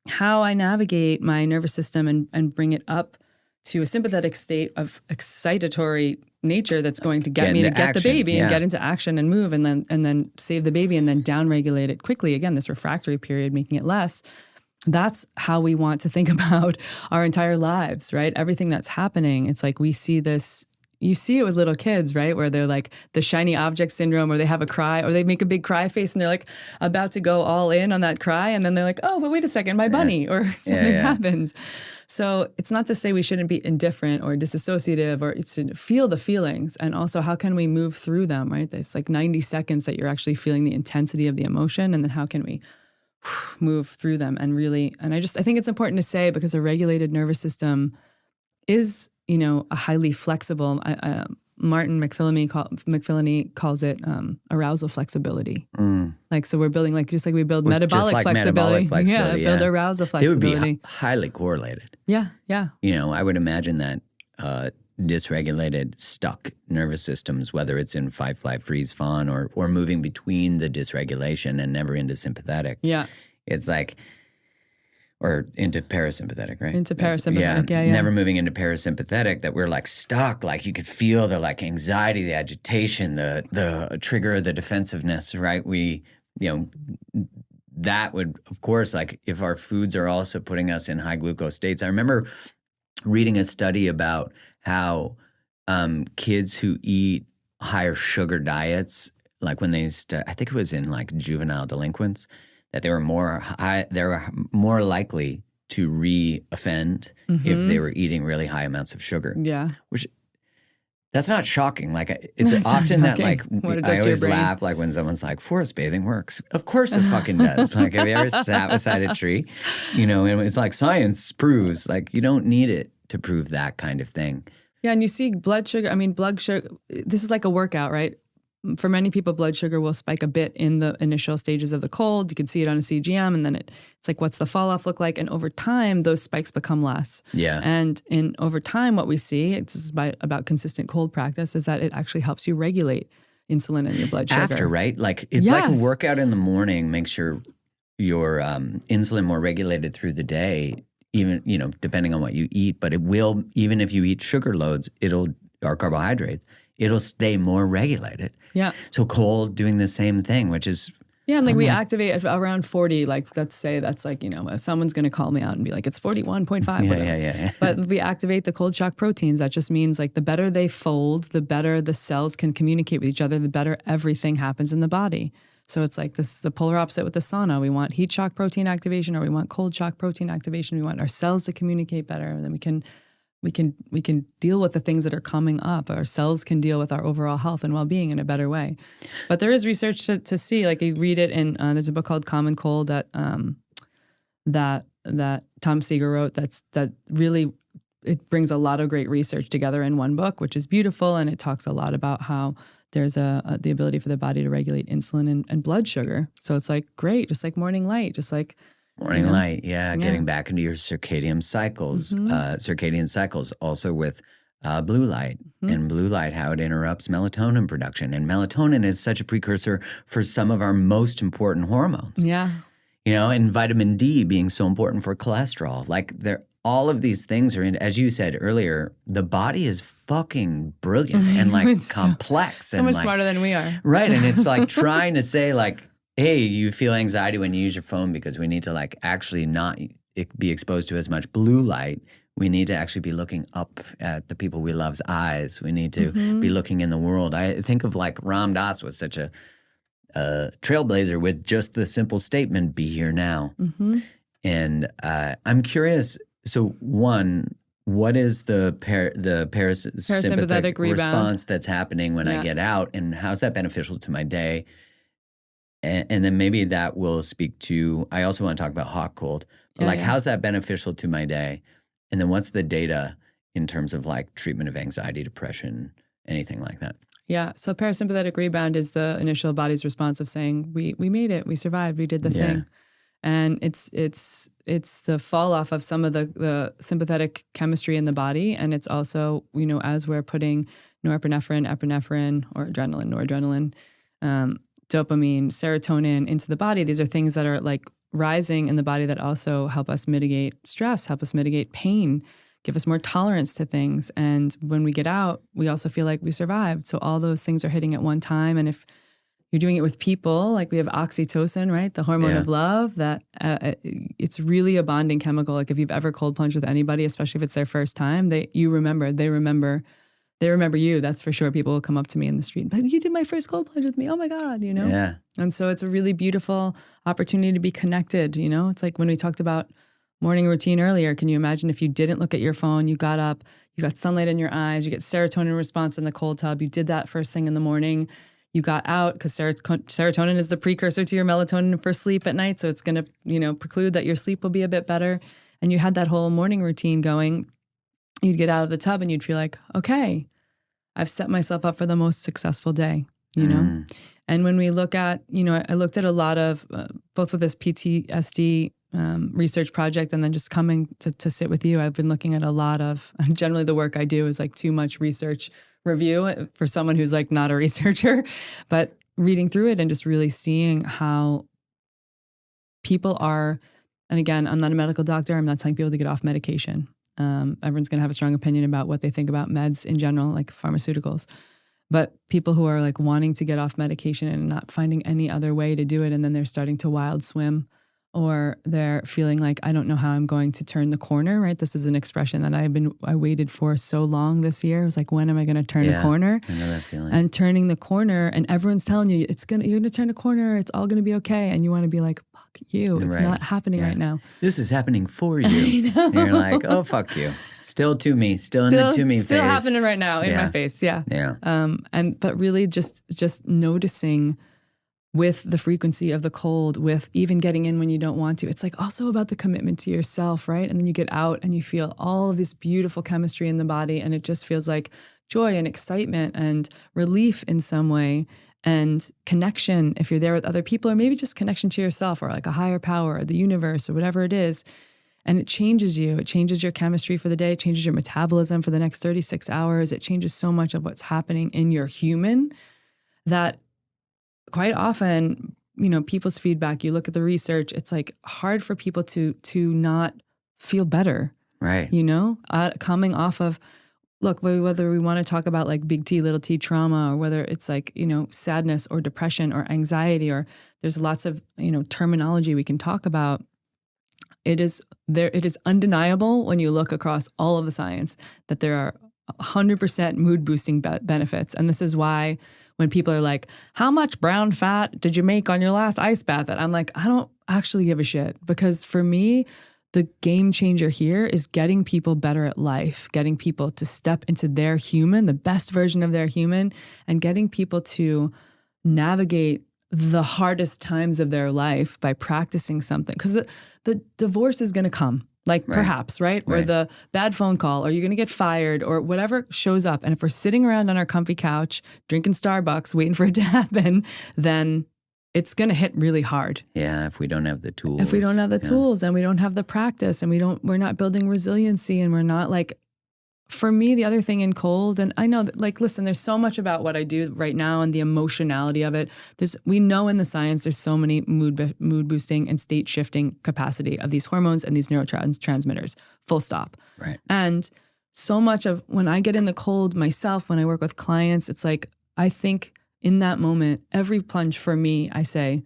how I navigate my nervous system and bring it up to a sympathetic state of excitatory nature that's going to get me to get the baby and get into action and move, and then save the baby, and then downregulate it quickly. Again, this refractory period, making it less. That's how we want to think about our entire lives, right? Everything that's happening. It's like we see this. You see it with little kids, right? Where they're like the shiny object syndrome, or they have a cry, or they make a big cry face, and they're like about to go all in on that cry. And then they're like, oh, but wait a second, my bunny, or something happens. So it's not to say we shouldn't be indifferent or disassociative, or it's to feel the feelings. And also, how can we move through them, right? It's like 90 seconds that you're actually feeling the intensity of the emotion. And then how can we move through them and really, and I think it's important to say, because a regulated nervous system is, a highly flexible, Martin McPhillany calls it arousal flexibility. Like, so we're building, like, just like we build metabolic flexibility. Build arousal flexibility. They would be highly correlated. Yeah. I would imagine that dysregulated, stuck nervous systems, whether it's in fight, flight, freeze, fawn, or moving between the dysregulation and never into sympathetic. Yeah. It's like, or into parasympathetic, right? Into parasympathetic, yeah. Never moving into parasympathetic, that we're like stuck. Like you could feel the like anxiety, the agitation, the trigger, the defensiveness, right? That would, of course, like if our foods are also putting us in high glucose states. I remember reading a study about how kids who eat higher sugar diets, like when I think it was in like juvenile delinquents, that they were more likely to re-offend if they were eating really high amounts of sugar. Yeah. Which, that's not shocking. Like, it's often that, like, I always laugh, like, when someone's like, forest bathing works. Of course it fucking does. Like, have you ever sat beside a tree? And it's like, science proves, like, you don't need it to prove that kind of thing. Yeah, and you see blood sugar, this is like a workout, right? For many people, blood sugar will spike a bit in the initial stages of the cold. You can see it on a CGM, and then it's like, what's the fall off look like? And over time, those spikes become less. Yeah. And over time, what we see, it's about consistent cold practice, is that it actually helps you regulate insulin and your blood sugar. After, right? Like, it's like a workout in the morning makes your insulin more regulated through the day, even, depending on what you eat. But it will, even if you eat sugar loads, or carbohydrates, it'll stay more regulated. Yeah. So cold doing the same thing, which is... Yeah, and like we activate at around 40, like let's say that's like, someone's going to call me out and be like, it's 41.5. Yeah. But if we activate the cold shock proteins, that just means like the better they fold, the better the cells can communicate with each other, the better everything happens in the body. So it's like this is the polar opposite with the sauna. We want heat shock protein activation, or we want cold shock protein activation. We want our cells to communicate better, and then we can deal with the things that are coming up. Our cells can deal with our overall health and well-being in a better way. But there is research to see, like you read it in, there's a book called Common Cold that Tom Seeger wrote. That really, it brings a lot of great research together in one book, which is beautiful. And it talks a lot about how there's the ability for the body to regulate insulin and blood sugar. So it's like, great, just like morning light, just like, morning light, getting back into your circadian cycles, also with blue light, and blue light, how it interrupts melatonin production. And melatonin is such a precursor for some of our most important hormones. Yeah. And vitamin D being so important for cholesterol. Like, all of these things are in, as you said earlier, the body is fucking brilliant and like complex. So much smarter than we are. Right. And it's like trying to say like, hey, you feel anxiety when you use your phone because we need to like actually not be exposed to as much blue light. We need to actually be looking up at the people we love's eyes. We need to be looking in the world. I think of like Ram Dass was such a trailblazer with just the simple statement, be here now. And I'm curious, so one, what is the parasympathetic rebound response that's happening when I get out, and how's that beneficial to my day? And then maybe that will speak to, I also want to talk about hot, cold. Like, how's that beneficial to my day? And then what's the data in terms of like treatment of anxiety, depression, anything like that? Yeah. So parasympathetic rebound is the initial body's response of saying, we made it, we survived, we did the thing. And it's the fall off of some of the sympathetic chemistry in the body. And it's also, as we're putting norepinephrine, epinephrine, or adrenaline, noradrenaline, dopamine, serotonin into the body, these are things that are like rising in the body that also help us mitigate stress, help us mitigate pain, give us more tolerance to things. And when we get out, we also feel like we survived. So all those things are hitting at one time. And if you're doing it with people, like we have oxytocin, right? The hormone of love, that it's really a bonding chemical. Like if you've ever cold plunged with anybody, especially if it's their first time, they remember you. That's for sure. People will come up to me in the street, but you did my first cold plunge with me. Oh my God, Yeah. And so it's a really beautiful opportunity to be connected. It's like when we talked about morning routine earlier. Can you imagine if you didn't look at your phone, you got up, you got sunlight in your eyes, you get serotonin response in the cold tub, you did that first thing in the morning, you got out because serotonin is the precursor to your melatonin for sleep at night. So it's going to, preclude that your sleep will be a bit better. And you had that whole morning routine going. You'd get out of the tub and you'd feel like, okay, I've set myself up for the most successful day, And when we look at, I looked at a lot of, both with this PTSD research project and then just coming to sit with you, I've been looking at a lot of, generally the work I do is like too much research review for someone who's like not a researcher, but reading through it and just really seeing how people are, and again, I'm not a medical doctor, I'm not telling people to get off medication. Everyone's going to have a strong opinion about what they think about meds in general, like pharmaceuticals. But people who are like wanting to get off medication and not finding any other way to do it, and then they're starting to wild swim, or they're feeling like, I don't know how I'm going to turn the corner, right? This is an expression that I waited for so long this year. I was like, when am I going to turn a corner? I know that feeling. And turning the corner, and everyone's telling you, you're going to turn a corner. It's all going to be okay. And you want to be like, fuck you. It's not happening right now. This is happening for you. And you're like, oh, fuck you. Still to me. Still in the to me phase. Still happening right now in my face. Yeah. But really just noticing with the frequency of the cold, with even getting in when you don't want to. It's like also about the commitment to yourself, right? And then you get out and you feel all of this beautiful chemistry in the body, and it just feels like joy and excitement and relief in some way, and connection if you're there with other people, or maybe just connection to yourself or like a higher power or the universe or whatever it is. And it changes you. It changes your chemistry for the day. It changes your metabolism for the next 36 hours. It changes so much of what's happening in your human that quite often, people's feedback, you look at the research, it's like hard for people to not feel better. Right. Coming off of, look, whether we want to talk about like big T, little t trauma, or whether it's like, sadness or depression or anxiety, or there's lots of, terminology we can talk about. It is undeniable when you look across all of the science that there are 100% mood boosting benefits. And this is why when people are like, how much brown fat did you make on your last ice bath? And I'm like, I don't actually give a shit, because for me, the game changer here is getting people better at life, getting people to step into their human, the best version of their human, and getting people to navigate the hardest times of their life by practicing something. Because the divorce is going to come. Perhaps, right? Or the bad phone call, or you're going to get fired, or whatever shows up. And if we're sitting around on our comfy couch, drinking Starbucks, waiting for it to happen, then it's going to hit really hard. Yeah, if we don't have the tools. If we don't have the tools, and we don't have the practice, and we're not building resiliency, and we're not like, for me, the other thing in cold, and I know that, like, listen, there's so much about what I do right now and the emotionality of it. We know in the science there's so many mood boosting and state shifting capacity of these hormones and these neurotransmitters, full stop. Right. And so much of when I get in the cold myself, when I work with clients, it's like, I think in that moment, every plunge for me, I say,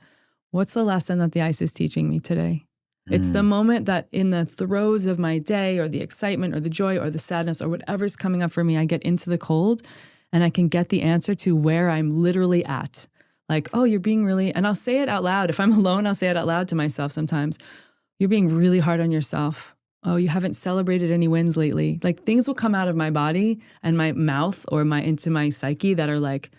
what's the lesson that the ice is teaching me today? It's the moment that in the throes of my day, or the excitement or the joy or the sadness or whatever's coming up for me, I get into the cold and I can get the answer to where I'm literally at. Like, oh, you're being really, and I'll say it out loud. If I'm alone, I'll say it out loud to myself sometimes. You're being really hard on yourself. Oh, you haven't celebrated any wins lately. Like, things will come out of my body and my mouth or into my psyche that are like,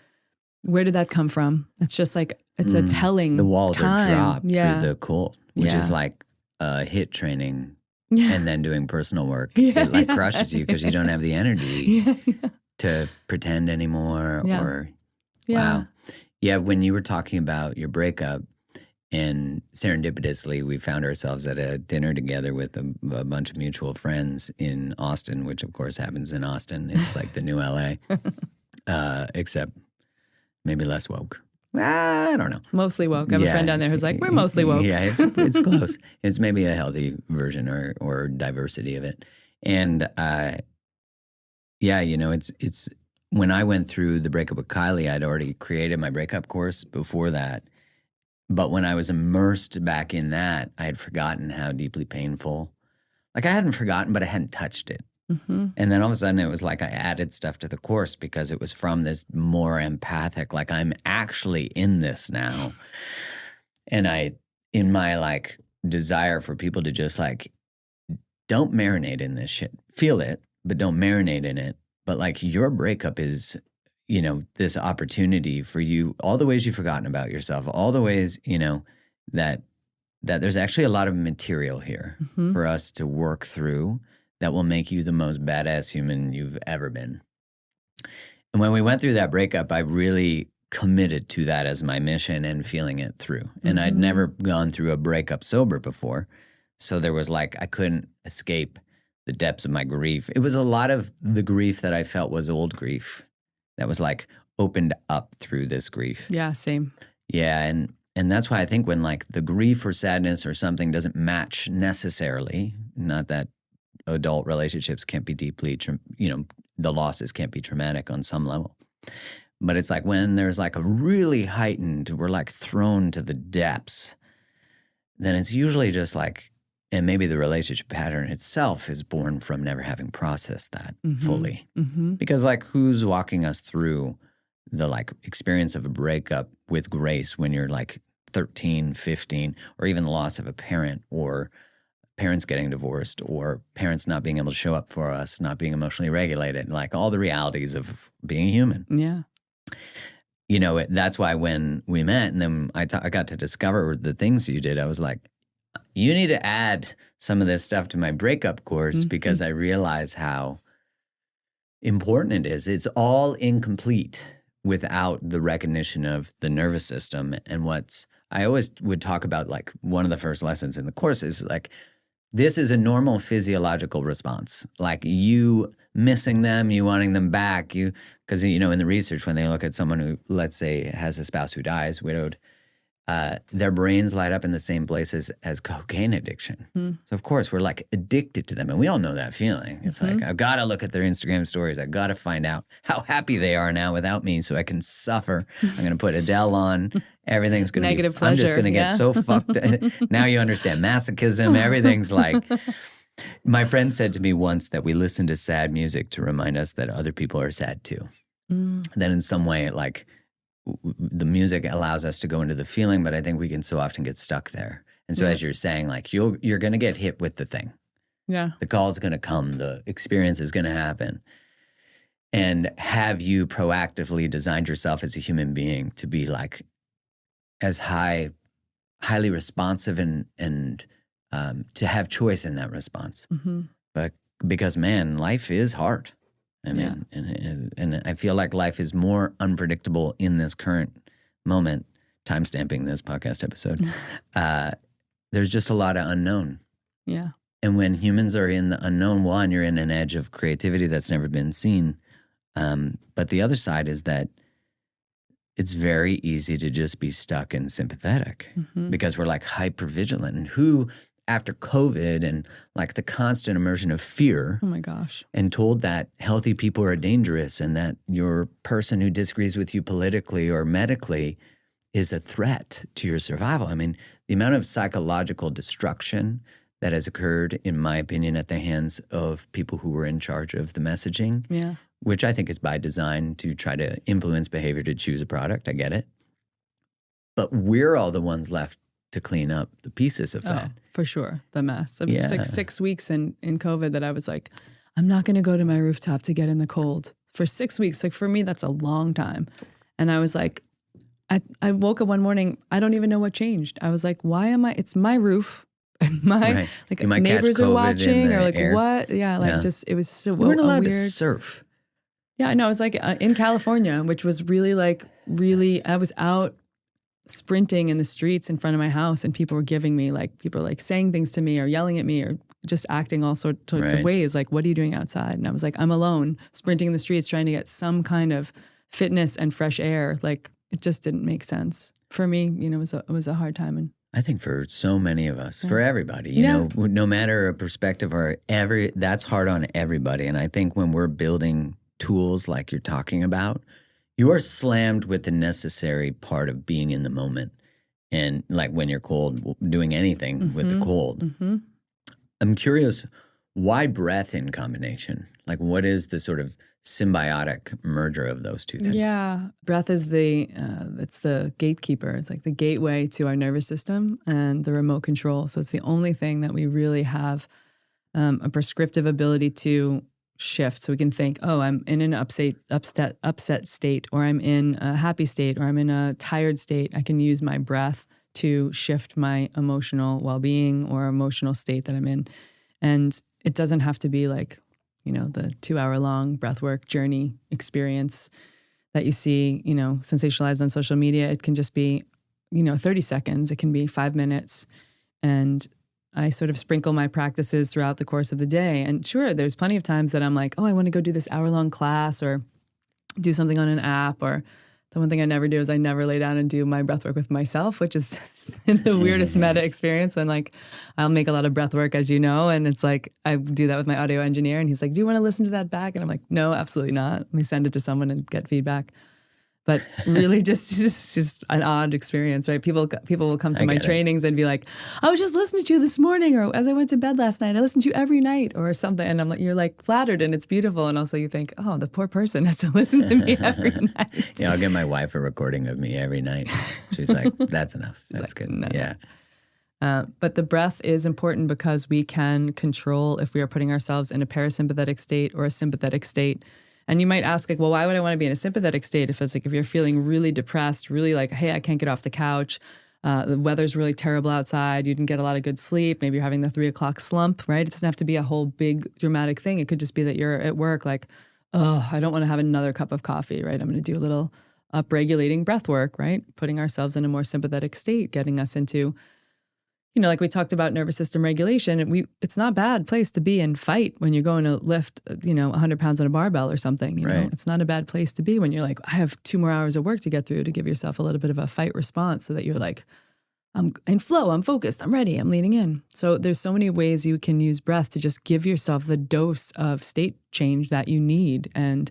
where did that come from? It's just like, It's a telling The walls time. are dropped Yeah. through the cold, which Yeah. is like HIIT training Yeah. and then doing personal work. Yeah, It like yeah. crushes you because you don't have the energy to pretend anymore. Yeah. Or Yeah. wow. Yeah, when you were talking about your breakup, and serendipitously, we found ourselves at a dinner together with a bunch of mutual friends in Austin, which of course happens in Austin. It's like the new LA, except maybe less woke. I don't know. Mostly woke. I have a friend down there who's like, we're mostly woke. Yeah, it's close. It's maybe a healthy version or diversity of it. And yeah, you know, it's when I went through the breakup with Kylie, I'd already created my breakup course before that. But when I was immersed back in that, I had forgotten how deeply painful. Like I hadn't forgotten, but I hadn't touched it. Mm-hmm. And then all of a sudden it was like I added stuff to the course because it was from this more empathic, like I'm actually in this now. And in my like desire for people to just like, don't marinate in this shit. Feel it, but don't marinate in it. But like your breakup is, you know, this opportunity for you, all the ways you've forgotten about yourself, all the ways, you know, that there's actually a lot of material here for us to work through that will make you the most badass human you've ever been. And when we went through that breakup, I really committed to that as my mission and feeling it through. And I'd never gone through a breakup sober before. So there was like, I couldn't escape the depths of my grief. It was a lot of the grief that I felt was old grief that was like opened up through this grief. Yeah, same. Yeah, and that's why I think when like the grief or sadness or something doesn't match necessarily, not that adult relationships can't be deeply, you know, the losses can't be traumatic on some level. But it's like when there's like a really heightened, we're like thrown to the depths, then it's usually just like, and maybe the relationship pattern itself is born from never having processed that fully. Because like who's walking us through the like experience of a breakup with grace when you're like 13, 15, or even the loss of a parent or parents getting divorced or parents not being able to show up for us, not being emotionally regulated, like all the realities of being human. Yeah. You know, that's why when we met and then I got to discover the things you did, I was like, you need to add some of this stuff to my breakup course because I realize how important it is. It's all incomplete without the recognition of the nervous system. And I always would talk about, like, one of the first lessons in the course is like, this is a normal physiological response. Like you missing them, you wanting them back, because, you know, in the research, when they look at someone who, let's say, has a spouse who dies, widowed, their brains light up in the same places as cocaine addiction. So of course we're like addicted to them, and we all know that feeling. It's like, I've got to look at their Instagram stories. I've got to find out how happy they are now without me so I can suffer. I'm going to put Adele on. Everything's going to be Negative pleasure. I'm just going to get so fucked. Now you understand masochism. Everything's like, my friend said to me once that we listen to sad music to remind us that other people are sad too. Then in some way, like, the music allows us to go into the feeling, but I think we can so often get stuck there. And so as you're saying, like, you're going to get hit with the thing. Yeah. The call is going to come. The experience is going to happen. And have you proactively designed yourself as a human being to be like as highly responsive and to have choice in that response? But because, man, life is hard. I mean, and I feel like life is more unpredictable in this current moment, timestamping this podcast episode. There's just a lot of unknown. Yeah. And when humans are in the unknown, one, you're in an edge of creativity that's never been seen. But the other side is that it's very easy to just be stuck in sympathetic because we're like hypervigilant. And who, after COVID and like the constant immersion of fear. Oh my gosh. And told that healthy people are dangerous and that your person who disagrees with you politically or medically is a threat to your survival. I mean, the amount of psychological destruction that has occurred, in my opinion, at the hands of people who were in charge of the messaging, which I think is by design to try to influence behavior to choose a product. I get it. But we're all the ones left to clean up the pieces of that. For sure. The mess. It was just like 6 weeks in COVID that I was like, I'm not going to go to my rooftop to get in the cold. For 6 weeks, like for me, that's a long time. And I was like, I woke up one morning, I don't even know what changed. I was like, why am I, it's my roof. My like neighbors are watching or like air. What? Yeah. Like just, it was so weren't allowed weird. To surf. Yeah, no, I was like in California, which was really I was out sprinting in the streets in front of my house and people were giving me people were like saying things to me or yelling at me or just acting all sorts of ways. Like, what are you doing outside? And I was like, I'm alone sprinting in the streets trying to get some kind of fitness and fresh air. Like, it just didn't make sense for me. You know, it was a hard time. And I think for so many of us, for everybody, you know, no matter a perspective or that's hard on everybody. And I think when we're building tools like you're talking about, you are slammed with the necessary part of being in the moment. And like when you're cold, doing anything with the cold. Mm-hmm. I'm curious, why breath in combination? Like, what is the sort of symbiotic merger of those two things? Yeah, breath is it's the gatekeeper. It's like the gateway to our nervous system and the remote control. So it's the only thing that we really have a prescriptive ability to shift. So we can think, oh, I'm in an upset state, or I'm in a happy state, or I'm in a tired state. I can use my breath to shift my emotional well-being or emotional state that I'm in. And it doesn't have to be like, you know, the 2-hour-long breathwork journey experience that you see, you know, sensationalized on social media. It can just be, you know, 30 seconds. It can be 5 minutes. And I sort of sprinkle my practices throughout the course of the day. And sure, there's plenty of times that I'm like, oh, I want to go do this hour-long class or do something on an app. Or the one thing I never do is I never lay down and do my breathwork with myself, which is the weirdest meta experience when like I'll make a lot of breathwork, as you know, and it's like I do that with my audio engineer and he's like, do you want to listen to that back? And I'm like, no, absolutely not. Let me send it to someone and get feedback. But really just an odd experience, right? People will come to my trainings and be like, I was just listening to you this morning, or as I went to bed last night, I listened to you every night or something. And I'm like, you're like flattered and it's beautiful. And also you think, oh, the poor person has to listen to me every night. Yeah, I'll give my wife a recording of me every night. She's like, that's enough. That's like, good. No. Yeah. But the breath is important because we can control if we are putting ourselves in a parasympathetic state or a sympathetic state. And you might ask, like, well, why would I want to be in a sympathetic state if it's like if you're feeling really depressed, really like, hey, I can't get off the couch. The weather's really terrible outside. You didn't get a lot of good sleep. Maybe you're having the 3 o'clock slump, right? It doesn't have to be a whole big dramatic thing. It could just be that you're at work like, oh, I don't want to have another cup of coffee, right? I'm going to do a little upregulating breath work, right? Putting ourselves in a more sympathetic state, getting us into, you know, like we talked about nervous system regulation, and it's not a bad place to be and fight when you're going to lift, you know, 100 pounds on a barbell or something, you know, it's not a bad place to be when you're like, I have 2 more hours of work to get through, to give yourself a little bit of a fight response so that you're like, I'm in flow, I'm focused, I'm ready, I'm leaning in. So there's so many ways you can use breath to just give yourself the dose of state change that you need. And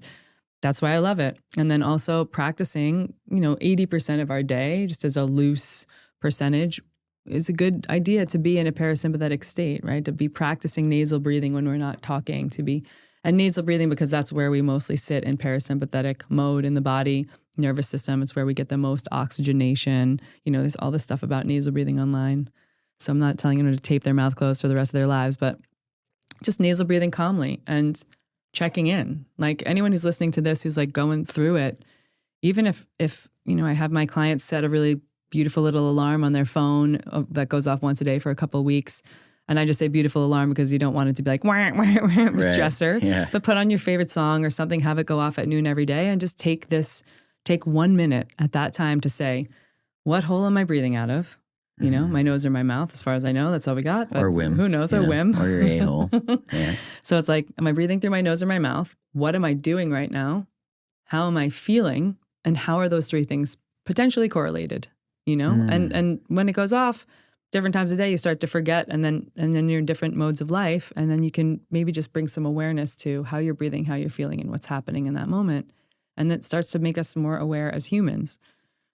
that's why I love it. And then also practicing, you know, 80% of our day, just as a loose percentage, is a good idea to be in a parasympathetic state, right? To be practicing nasal breathing when we're not talking, and nasal breathing because that's where we mostly sit in parasympathetic mode in the body, nervous system. It's where we get the most oxygenation. You know, there's all this stuff about nasal breathing online. So I'm not telling them to tape their mouth closed for the rest of their lives, but just nasal breathing calmly and checking in. Like anyone who's listening to this, who's like going through it, even if you know, I have my clients set a really beautiful little alarm on their phone that goes off once a day for a couple of weeks. And I just say beautiful alarm because you don't want it to be like, wah, wah, wah, stressor. Yeah. But put on your favorite song or something, have it go off at noon every day, and just take 1 minute at that time to say, what hole am I breathing out of? You know, my nose or my mouth, as far as I know, that's all we got. But or whim. Who knows, or whim. Or your a-hole. Yeah. So it's like, am I breathing through my nose or my mouth? What am I doing right now? How am I feeling? And how are those 3 things potentially correlated? You know, and when it goes off, different times of day, you start to forget, and then you're in different modes of life, and then you can maybe just bring some awareness to how you're breathing, how you're feeling, and what's happening in that moment, and that starts to make us more aware as humans.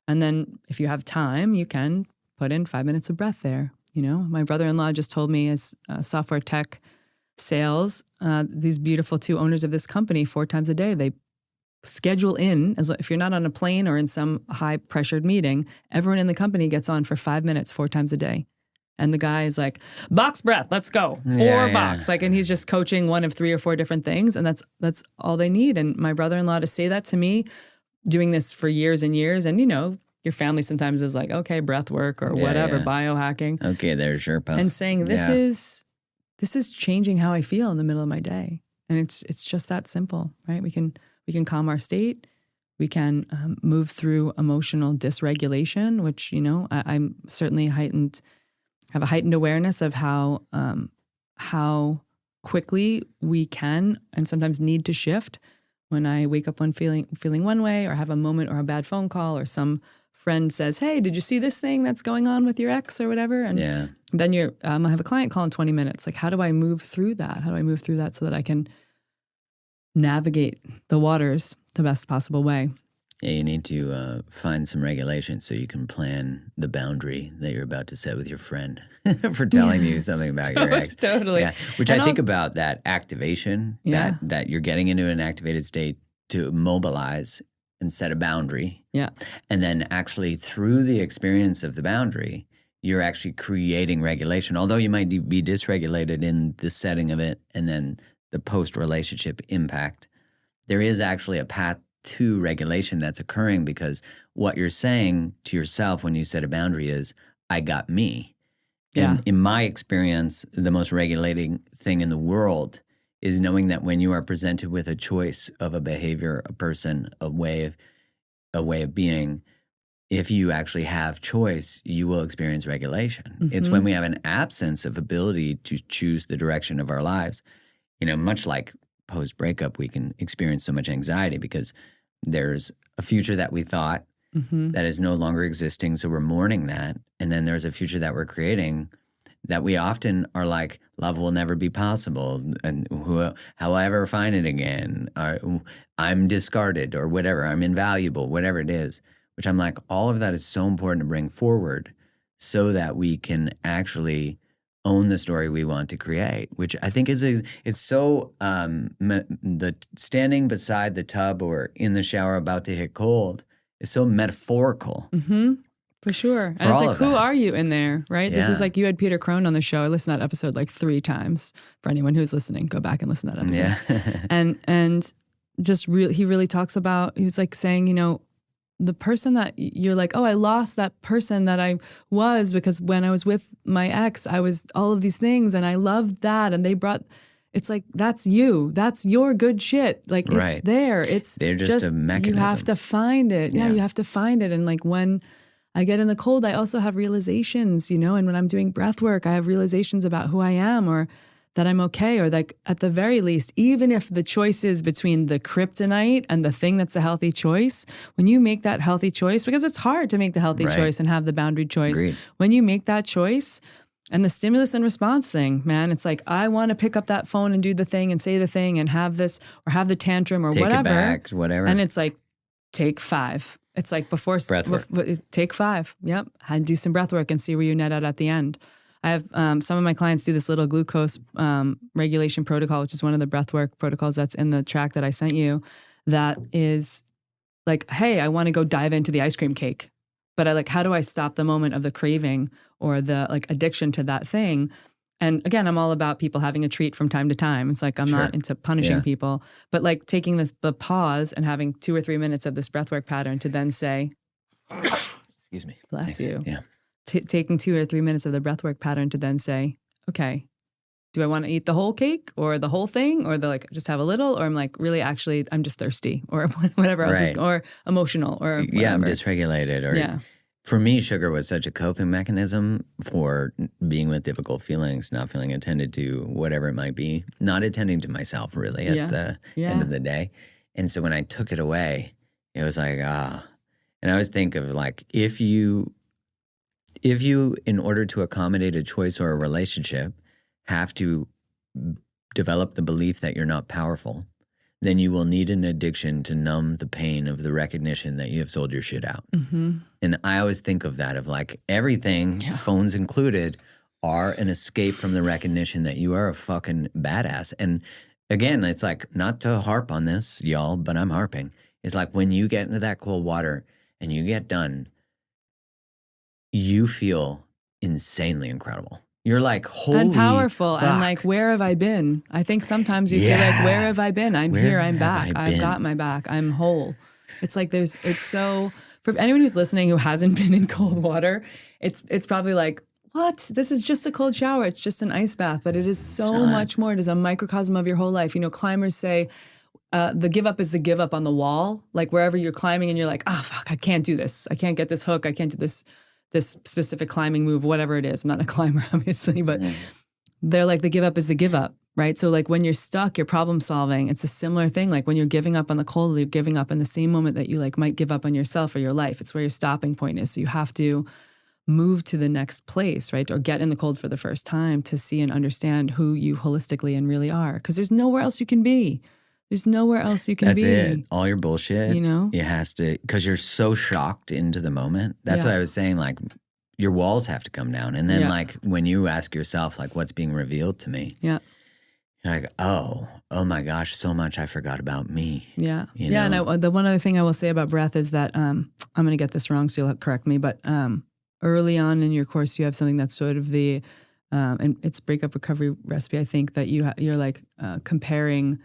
And then if you have time, you can put in 5 minutes of breath there. You know, my brother-in-law just told me, as software tech sales, these beautiful 2 owners of this company, 4 times a day, they schedule in, as if you're not on a plane or in some high pressured meeting, everyone in the company gets on for 5 minutes 4 times a day. And the guy is like, box breath, let's go. 4 box. Like, and he's just coaching one of 3 or 4 different things. And that's all they need. And my brother-in-law to say that to me, doing this for years and years. And, you know, your family sometimes is like, okay, breath work or whatever, biohacking. Okay, there's Sherpa. And saying this is changing how I feel in the middle of my day. And it's just that simple, right? We can calm our state. We can move through emotional dysregulation, which, I'm certainly have a heightened awareness of how quickly we can and sometimes need to shift. When I wake up feeling one way, or have a moment or a bad phone call, or some friend says, hey, did you see this thing that's going on with your ex or whatever? And then I have a client call in 20 minutes. Like, how do I move through that? How do I move through that so that I can navigate the waters the best possible way? Yeah, you need to find some regulation so you can plan the boundary that you're about to set with your friend for telling you something about your ex. Totally. Yeah. Which I think about that activation, that you're getting into an activated state to mobilize and set a boundary. Yeah. And then actually through the experience of the boundary, you're actually creating regulation. Although you might be dysregulated in the setting of it and then the post-relationship impact, there is actually a path to regulation that's occurring, because what you're saying to yourself when you set a boundary is, I got me. Yeah. And in my experience, the most regulating thing in the world is knowing that when you are presented with a choice of a behavior, a person, a way of being, if you actually have choice, you will experience regulation. Mm-hmm. It's when we have an absence of ability to choose the direction of our lives. Much like post-breakup, we can experience so much anxiety because there's a future that we thought that is no longer existing, so we're mourning that. And then there's a future that we're creating that we often are like, love will never be possible, and how I ever find it again, or I'm discarded, or whatever, I'm invaluable, whatever it is, which I'm like, all of that is so important to bring forward so that we can actually own the story we want to create, which I think it's so, the standing beside the tub or in the shower about to hit cold is so metaphorical. Mm-hmm. For sure. And it's like, who are you in there, right? Yeah. This is like, you had Peter Crone on the show. I listened to that episode like 3 times. For anyone who's listening, go back and listen to that episode. Yeah. and just he really talks about, he was like saying, the person that you're like, oh, I lost that person that I was, because when I was with my ex, I was all of these things and I loved that. And it's like, that's you. That's your good shit. Like, it's there. They're just a mechanism. You have to find it. Yeah, you have to find it. And like, when I get in the cold, I also have realizations, and when I'm doing breath work, I have realizations about who I am, or that I'm okay, or like, at the very least, even if the choice is between the kryptonite and the thing that's a healthy choice, when you make that healthy choice, because it's hard to make the healthy choice and have the boundary choice. Agreed. When you make that choice, and the stimulus and response thing, man, it's like, I want to pick up that phone and do the thing and say the thing and have this, or have the tantrum, or whatever. Take it back, whatever. And it's like, take 5. It's like take 5. Yep. And do some breath work and see where you net out at the end. I have some of my clients do this little glucose regulation protocol, which is one of the breathwork protocols that's in the track that I sent you. That is like, hey, I want to go dive into the ice cream cake, but how do I stop the moment of the craving or the addiction to that thing? And again, I'm all about people having a treat from time to time. It's like, I'm not into punishing people, but taking the pause and having 2 or 3 minutes of this breathwork pattern to then say, excuse me, bless you. Yeah. Taking 2 or 3 minutes of the breathwork pattern to then say, okay, do I want to eat the whole cake or the whole thing, or just have a little, or I'm really, actually, I'm just thirsty, or whatever else is, or emotional, or whatever. Yeah, I'm dysregulated. Or for me, sugar was such a coping mechanism for being with difficult feelings, not feeling attended to, whatever it might be, not attending to myself really at the end of the day. And so when I took it away, it was like, and I always think of if you, in order to accommodate a choice or a relationship, have to develop the belief that you're not powerful, then you will need an addiction to numb the pain of the recognition that you have sold your shit out. Mm-hmm. And I always think of that, of everything, phones included, are an escape from the recognition that you are a fucking badass. And again, it's not to harp on this, y'all, but I'm harping. It's when you get into that cold water and you get done, you feel insanely incredible. You're holy and powerful, fuck. And where have I been? I think sometimes you feel where have I been? I'm here, I'm back. I've got my back. I'm whole. It's For anyone who's listening who hasn't been in cold water, it's probably like, what? This is just a cold shower. It's just an ice bath, but it is so much more. It is a microcosm of your whole life. You know, climbers say the give up is the give up on the wall. Like wherever you're climbing and you're like, oh, fuck, I can't do this. I can't get this hook. I can't do this specific climbing move, whatever it is. I'm not a climber, obviously, but they're like, the give up is the give up, right? So like when you're stuck, you're problem solving. It's a similar thing. Like when you're giving up on the cold, you're giving up in the same moment that you like might give up on yourself or your life. It's where your stopping point is. So you have to move to the next place, right? Or get in the cold for the first time to see and understand who you holistically and really are. Because there's nowhere else you can be. There's nowhere else you can be. That's it. All your bullshit, you know? It has to, because you're so shocked into the moment. That's what I was saying, like, your walls have to come down. And then, like, when you ask yourself, like, what's being revealed to me? Yeah. You're like, oh my gosh, so much I forgot about me. Yeah. You know? And the one other thing I will say about breath is that, I'm going to get this wrong, so you'll correct me, but early on in your course, you have something that's sort of the, and it's Breakup Recovery Recipe, I think, that you're like comparing,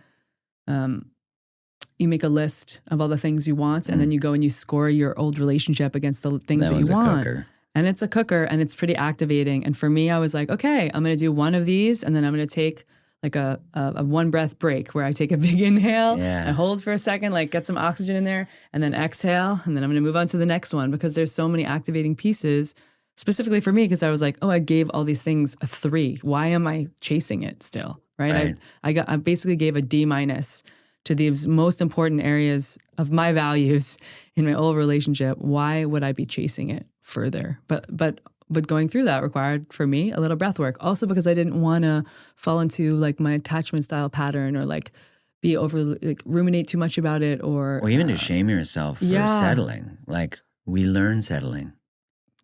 you make a list of all the things you want, and then you go and you score your old relationship against the things that you want. Cooker. And it's a cooker, and it's pretty activating. And for me, I was like, okay, I'm going to do one of these, and then I'm going to take like a one breath break where I take a big inhale, I hold for a second, like get some oxygen in there, and then exhale, and then I'm going to move on to the next one, because there's so many activating pieces, specifically for me, because I was like, oh, I gave all these things a 3. Why am I chasing it still, right? I basically gave a D- to these most important areas of my values in my old relationship. Why would I be chasing it further? But going through that required for me a little breath work. Also because I didn't want to fall into like my attachment style pattern, or like be ruminate too much about it, or even to shame yourself for settling. Like we learn settling.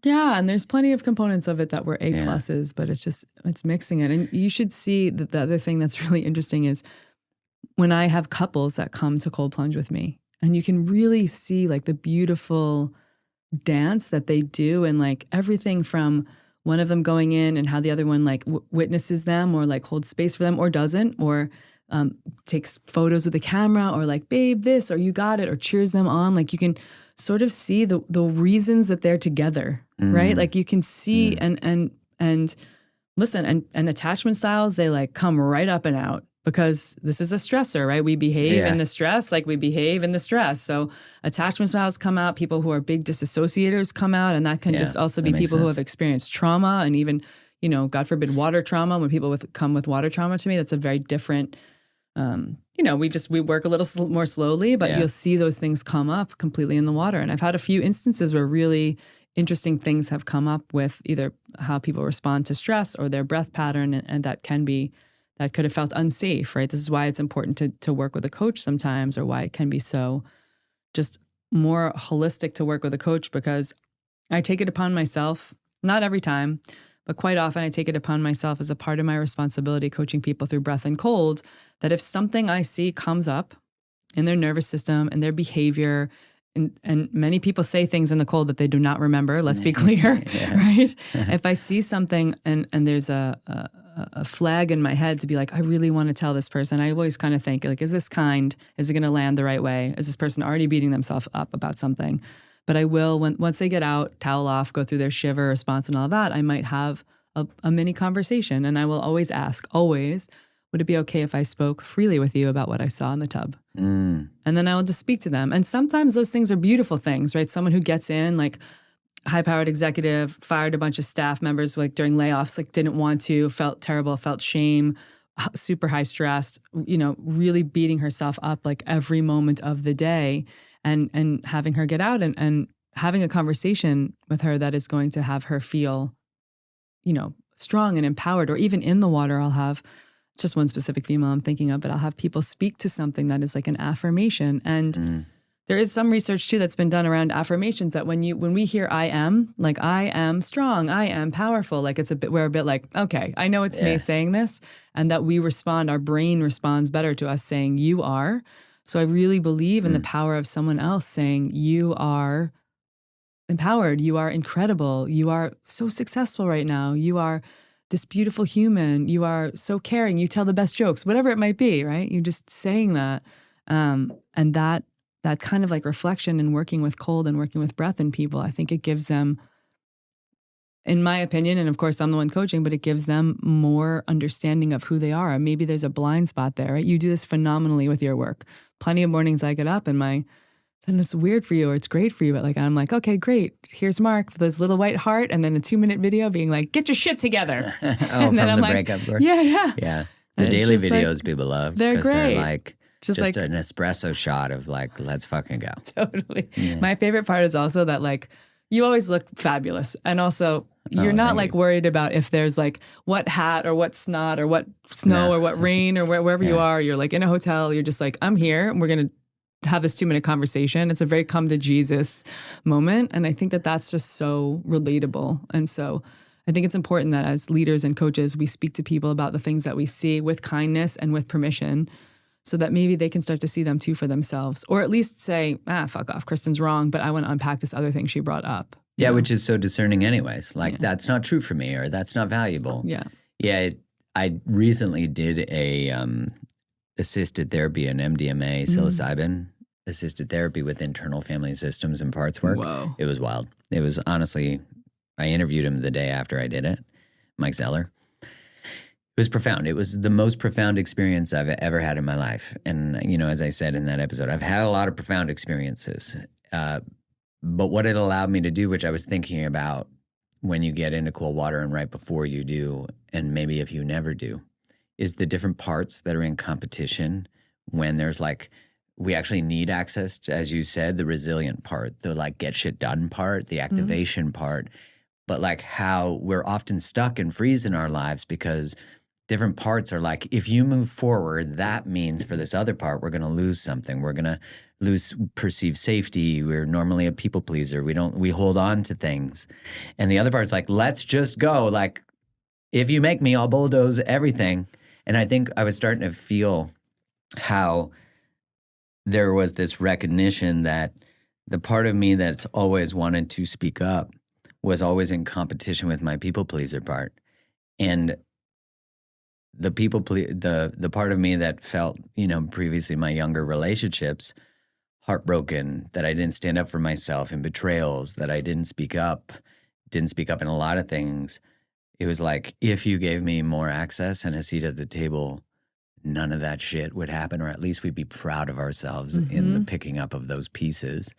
Yeah, and there's plenty of components of it that were A pluses, but it's mixing it. And you should see that the other thing that's really interesting is when I have couples that come to cold plunge with me, and you can really see like the beautiful dance that they do, and like everything from one of them going in and how the other one like witnesses them, or like holds space for them, or doesn't, or takes photos with the camera, or like, babe, this, or you got it, or cheers them on. Like you can sort of see the reasons that they're together, right? Like you can see and listen, and attachment styles, they like come right up and out, because this is a stressor, right? We behave in the stress like we behave in the stress. So attachment styles come out, people who are big disassociators come out, and that can just also be people who have experienced trauma, and even, you know, God forbid, water trauma. When people come with water trauma to me, that's a very different, you know, we work a little more slowly, but you'll see those things come up completely in the water. And I've had a few instances where really interesting things have come up with either how people respond to stress or their breath pattern, and that could have felt unsafe, right? This is why it's important to work with a coach sometimes, or why it can be so just more holistic to work with a coach, because I take it upon myself, not every time, but quite often I take it upon myself as a part of my responsibility coaching people through breath and cold, that if something I see comes up in their nervous system and their behavior, and many people say things in the cold that they do not remember, let's be clear, right? If I see something and there's a flag in my head to be like, I really want to tell this person, I always kind of think like, is this kind? Is it going to land the right way? Is this person already beating themselves up about something? But I will, once they get out, towel off, go through their shiver response and all that, I might have a mini conversation. And I will always ask, would it be okay if I spoke freely with you about what I saw in the tub? And then I will just speak to them. And sometimes those things are beautiful things, right? Someone who gets in, like high-powered executive, fired a bunch of staff members like during layoffs, like didn't want to, felt terrible, felt shame, super high stress, you know, really beating herself up like every moment of the day, and having her get out and having a conversation with her that is going to have her feel, you know, strong and empowered. Or even in the water, I'll have just one specific female I'm thinking of, but I'll have people speak to something that is like an affirmation. And there is some research too that's been done around affirmations, that when we hear I am, like I am strong, I am powerful, like we're a bit like, okay, I know it's me saying this, and that we respond, our brain responds better to us saying you are. So I really believe in the power of someone else saying you are empowered, you are incredible, you are so successful right now, you are this beautiful human, you are so caring, you tell the best jokes, whatever it might be, right? You're just saying that. And that that kind of like reflection and working with cold and working with breath in people, I think it gives them, in my opinion, and of course I'm the one coaching, but it gives them more understanding of who they are. Maybe there's a blind spot there, right? You do this phenomenally with your work. Plenty of mornings I get up and it's weird for you or it's great for you, but like, I'm like, okay, great. Here's Mark with this little white heart and then a 2-minute video being like, get your shit together. And then I'm like, breakup course. Yeah. The And daily it's just videos like, people love. they're great. They're like just like an espresso shot of like, let's fucking go. Totally. Yeah. My favorite part is also that like, you always look fabulous. And also you're not like worried about if there's like what hat or what snot or what snow or what rain or wherever you are. You're like in a hotel. You're just like, I'm here and we're going to have this 2-minute conversation. It's a very come to Jesus moment. And I think that that's just so relatable. And so I think it's important that as leaders and coaches, we speak to people about the things that we see with kindness and with permission so that maybe they can start to see them too for themselves, or at least say, fuck off, Kristin's wrong, but I want to unpack this other thing she brought up. Yeah, which is so discerning anyways. Like, that's not true for me or that's not valuable. Yeah. Yeah, I recently did a assisted therapy, an MDMA, psilocybin assisted therapy with internal family systems and parts work. Whoa. It was wild. It was honestly, I interviewed him the day after I did it, Mike Zeller. It was profound. It was the most profound experience I've ever had in my life. And, you know, as I said in that episode, I've had a lot of profound experiences. But what it allowed me to do, which I was thinking about when you get into cold water and right before you do, and maybe if you never do, is the different parts that are in competition when there's like, we actually need access to, as you said, the resilient part, the like get shit done part, the activation part, but like how we're often stuck and freeze in our lives because different parts are like, if you move forward, that means for this other part, we're going to lose something. We're going to lose perceived safety. We're normally a people pleaser. We hold on to things. And the other part's like, let's just go. Like, if you make me, I'll bulldoze everything. And I think I was starting to feel how there was this recognition that the part of me that's always wanted to speak up was always in competition with my people pleaser part. And the the part of me that felt, you know, previously my younger relationships, heartbroken, that I didn't stand up for myself, and betrayals, that I didn't speak up in a lot of things. It was like, if you gave me more access and a seat at the table, none of that shit would happen, or at least we'd be proud of ourselves in the picking up of those pieces.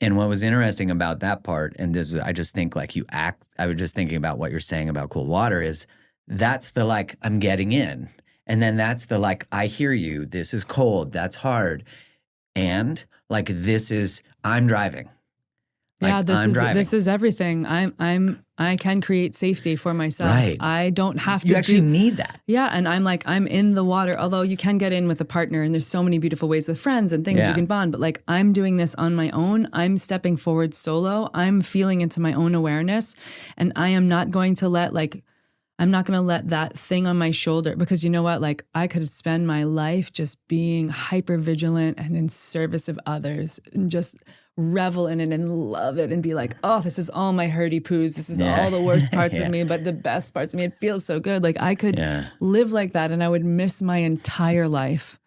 And what was interesting about that part, and this, I just think like I was just thinking about what you're saying about cold water is, that's the like, I'm getting in. And then that's the like, I hear you, this is cold, that's hard. And like, this is, I'm driving. Like, this is everything. I can create safety for myself. Right. I don't have to. You actually need that. Yeah, and I'm in the water. Although you can get in with a partner, and there's so many beautiful ways with friends and things you can bond. But like, I'm doing this on my own. I'm stepping forward solo. I'm feeling into my own awareness, and I am not going to let I'm not going to let that thing on my shoulder, because you know what? Like, I could spend my life just being hyper vigilant and in service of others and just revel in it and love it and be like, oh, this is all my hurdy poos. This is all the worst parts of me, but the best parts of me. It feels so good. Like, I could live like that and I would miss my entire life.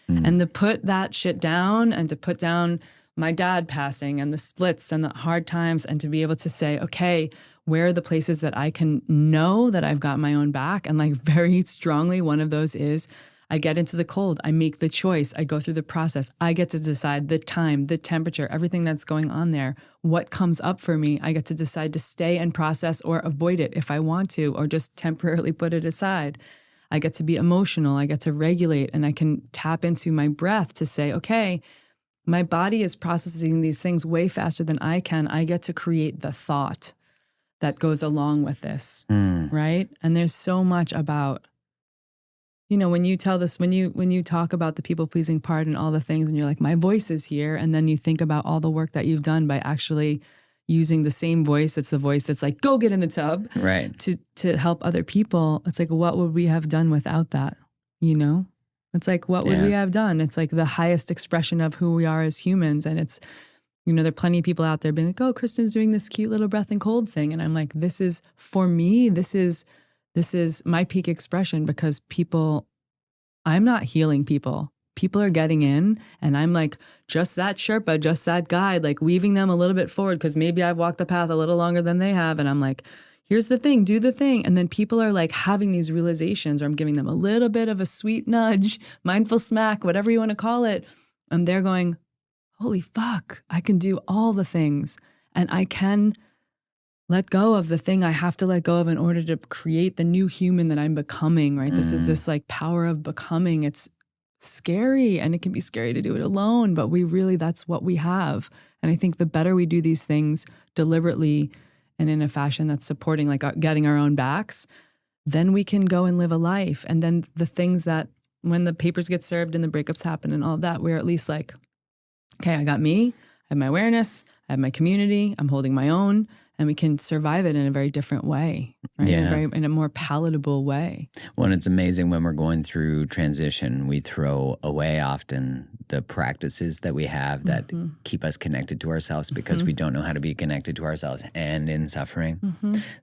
And to put that shit down, and to put down my dad passing and the splits and the hard times, and to be able to say, okay, where are the places that I can know that I've got my own back? And like, very strongly, one of those is I get into the cold. I make the choice. I go through the process. I get to decide the time, the temperature, everything that's going on there. What comes up for me, I get to decide to stay and process or avoid it if I want to, or just temporarily put it aside. I get to be emotional. I get to regulate, and I can tap into my breath to say, okay, my body is processing these things way faster than I can. I get to create the thought that goes along with this, right? And there's so much about, you know, when you tell this, when you talk about the people-pleasing part and all the things, and you're like, my voice is here, and then you think about all the work that you've done by actually using the same voice, it's the voice that's like, go get in the tub, right? To help other people. It's like, what would we have done without that, you know? It's like, what would we have done? It's like the highest expression of who we are as humans. And it's, you know, there are plenty of people out there being like, oh, Kristin's doing this cute little breath and cold thing. And I'm like, this is, for me, this is my peak expression, because people, I'm not healing people. people are getting in and I'm like just that Sherpa, just that guide, like weaving them a little bit forward because maybe I've walked the path a little longer than they have. And I'm like, here's the thing, do the thing. And then people are like having these realizations, or I'm giving them a little bit of a sweet nudge, mindful smack, whatever you want to call it. And they're going, holy fuck, I can do all the things and I can let go of the thing I have to let go of in order to create the new human that I'm becoming, right? This is this like power of becoming. It's scary and it can be scary to do it alone, but that's what we have. And I think the better we do these things deliberately and in a fashion that's supporting, like getting our own backs, then we can go and live a life. And then the things that when the papers get served and the breakups happen and all of that, we're at least like, okay, I got me, I have my awareness, I have my community, I'm holding my own, and we can survive it in a very different way, right? Yeah. In a more palatable way. Well, and it's amazing when we're going through transition, we throw away often the practices that we have that keep us connected to ourselves because we don't know how to be connected to ourselves and in suffering.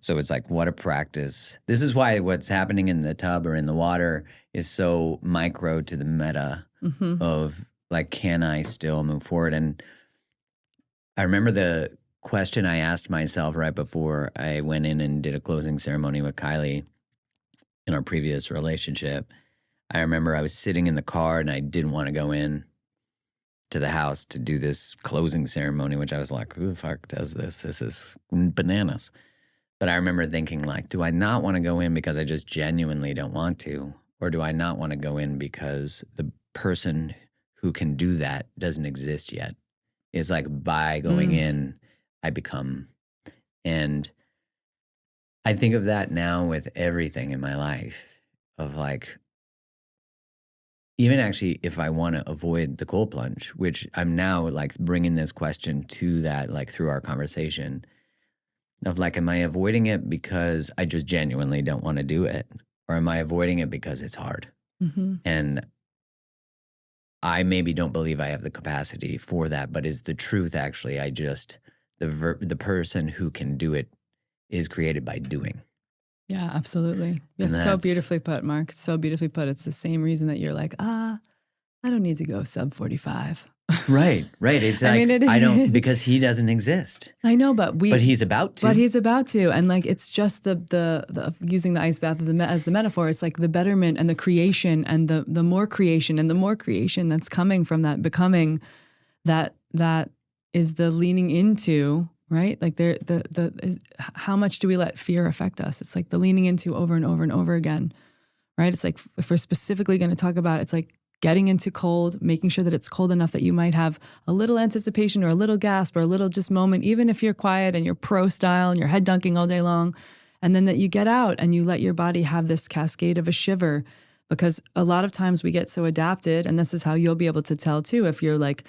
So it's like, what a practice. This is why what's happening in the tub or in the water is so micro to the meta of like, can I still move forward? And I remember the question I asked myself right before I went in and did a closing ceremony with Kylie in our previous relationship. I remember I was sitting in the car and I didn't want to go in to the house to do this closing ceremony, which I was like, who the fuck does this? This is bananas. But I remember thinking like, do I not want to go in because I just genuinely don't want to? Or do I not want to go in because the person who can do that doesn't exist yet? It's like by going in, I become. And I think of that now with everything in my life of like, even actually if I want to avoid the cold plunge, which I'm now like bringing this question to that, like through our conversation of like, am I avoiding it because I just genuinely don't want to do it? Or am I avoiding it because it's hard? And I maybe don't believe I have the capacity for that, but is the truth actually, I just, the person who can do it is created by doing. Yeah, absolutely. That's so beautifully put, Mark. So beautifully put. It's the same reason that you're like, I don't need to go sub 45. Right. It's like, I don't, because he doesn't exist. I know, but he's about to. But he's about to. And like, it's just the using the ice bath as the metaphor, it's like the betterment and the creation and the more creation and the more creation that's coming from that becoming that is the leaning into, right? Like how much do we let fear affect us? It's like the leaning into over and over and over again, right? It's like, if we're specifically going to talk about, it's like getting into cold, making sure that it's cold enough that you might have a little anticipation or a little gasp or a little just moment, even if you're quiet and you're pro style and you're head dunking all day long. And then that you get out and you let your body have this cascade of a shiver, because a lot of times we get so adapted, and this is how you'll be able to tell too, if you're like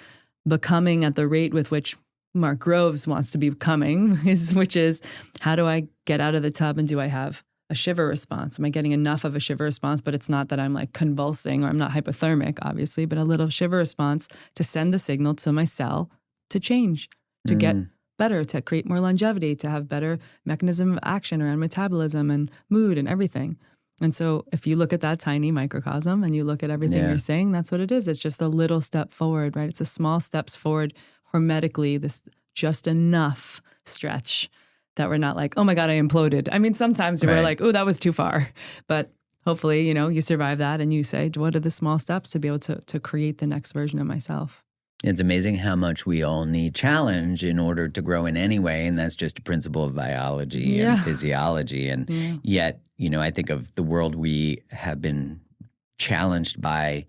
becoming at the rate with which Mark Groves wants to be becoming, which is, how do I get out of the tub and do I have a shiver response? Am I getting enough of a shiver response? But it's not that I'm like convulsing, or I'm not hypothermic, obviously, but a little shiver response to send the signal to my cell to change, to get better, to create more longevity, to have better mechanism of action around metabolism and mood and everything. And so if you look at that tiny microcosm and you look at everything you're saying, that's what it is. It's just a little step forward, right? It's a small steps forward hermetically, this just enough stretch that we're not like, oh my God, I imploded. I mean, sometimes we're like, oh, that was too far. But hopefully, you survive that and you say, what are the small steps to be able to create the next version of myself? It's amazing how much we all need challenge in order to grow in any way. And that's just a principle of biology and physiology. And yet, I think of the world we have been challenged by,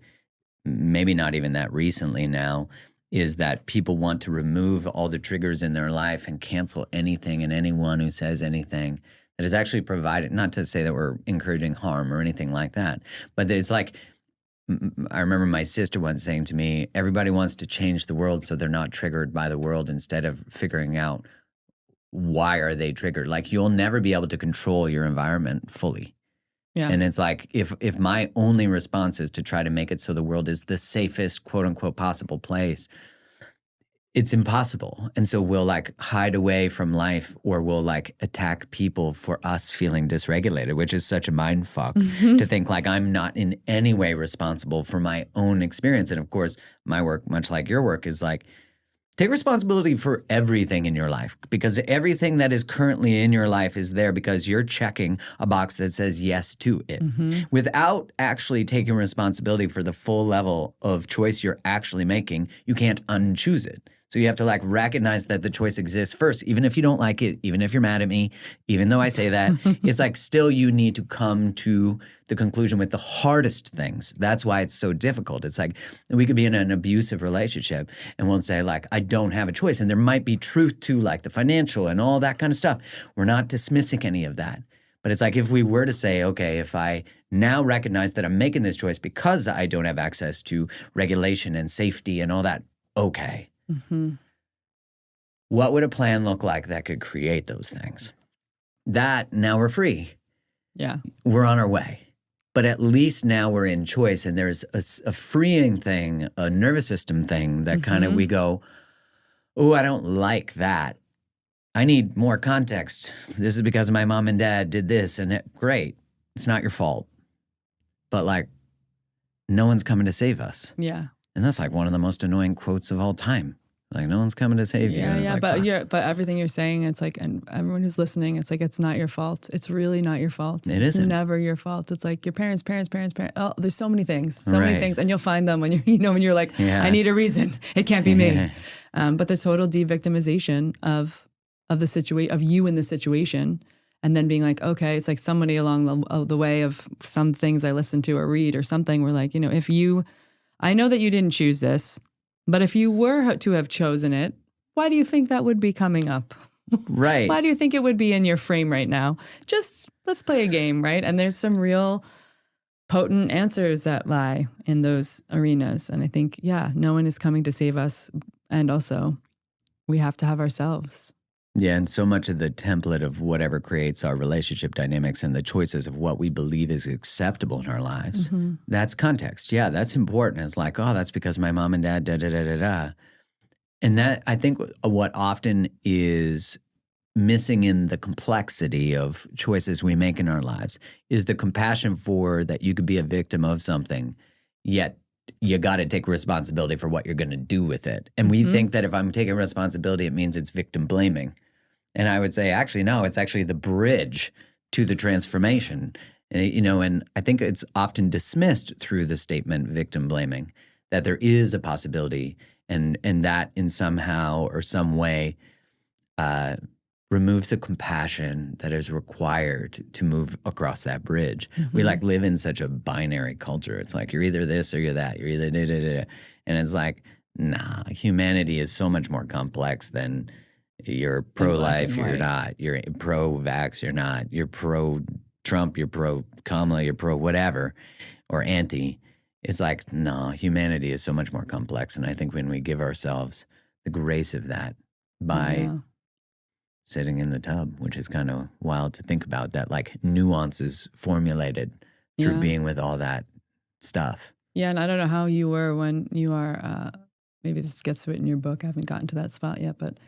maybe not even that recently now, is that people want to remove all the triggers in their life and cancel anything and anyone who says anything that is actually provided. Not to say that we're encouraging harm or anything like that, but it's like, I remember my sister once saying to me, everybody wants to change the world so they're not triggered by the world, instead of figuring out why are they triggered. Like, you'll never be able to control your environment fully. Yeah. And it's like, if my only response is to try to make it so the world is the safest, quote unquote, possible place, it's impossible. And so we'll like hide away from life, or we'll like attack people for us feeling dysregulated, which is such a mind fuck to think like I'm not in any way responsible for my own experience. And of course, my work, much like your work, is like, take responsibility for everything in your life, because everything that is currently in your life is there because you're checking a box that says yes to it. Without actually taking responsibility for the full level of choice you're actually making, you can't unchoose it. So you have to like recognize that the choice exists first, even if you don't like it, even if you're mad at me, even though I say that, it's like still you need to come to the conclusion with the hardest things. That's why it's so difficult. It's like we could be in an abusive relationship and we'll say like, I don't have a choice. And there might be truth to like the financial and all that kind of stuff. We're not dismissing any of that. But it's like if we were to say, okay, if I now recognize that I'm making this choice because I don't have access to regulation and safety and all that, okay. What would a plan look like that could create those things? That now we're free. Yeah. We're on our way. But at least now we're in choice, and there's a freeing thing, a nervous system thing that kind of we go, oh, I don't like that. I need more context. This is because my mom and dad did this, and great. It's not your fault. But like, no one's coming to save us. Yeah. And that's like one of the most annoying quotes of all time. Like, no one's coming to save you. Yeah, like, but everything you're saying, it's like, and everyone who's listening, it's like, it's not your fault. It's really not your fault. It's never your fault. It's like your parents. Oh, there's so many things, many things, and you'll find them when when you're like, I need a reason. It can't be me. But the total de-victimization of the situation, of you in the situation, and then being like, okay, it's like somebody along the way of some things I listen to or read or something. We're like, I know that you didn't choose this. But if you were to have chosen it, why do you think that would be coming up? Right. Why do you think it would be in your frame right now? Just let's play a game, right? And there's some real potent answers that lie in those arenas. And I think, no one is coming to save us. And also, we have to have ourselves. Yeah, and so much of the template of whatever creates our relationship dynamics and the choices of what we believe is acceptable in our lives, that's context. Yeah, that's important. It's like, oh, that's because my mom and dad, da-da-da-da-da. And that, I think what often is missing in the complexity of choices we make in our lives is the compassion for that you could be a victim of something, yet you got to take responsibility for what you're going to do with it. And we think that if I'm taking responsibility, it means it's victim blaming. And I would say, actually, no, it's actually the bridge to the transformation. And I think it's often dismissed through the statement victim blaming, that there is a possibility and that in somehow or some way removes the compassion that is required to move across that bridge. We like live in such a binary culture. It's like you're either this or you're that. You're either da-da-da-da. And it's like, nah, humanity is so much more complex than you're pro-life, you're not. You're pro-vax, you're not. You're pro-Trump, you're pro-Kamala, you're pro-whatever, or anti. It's like, no, humanity is so much more complex. And I think when we give ourselves the grace of that by sitting in the tub, which is kind of wild to think about, that like nuances formulated through being with all that stuff. Yeah, and I don't know how you were when you are, maybe this gets to it in your book, I haven't gotten to that spot yet, but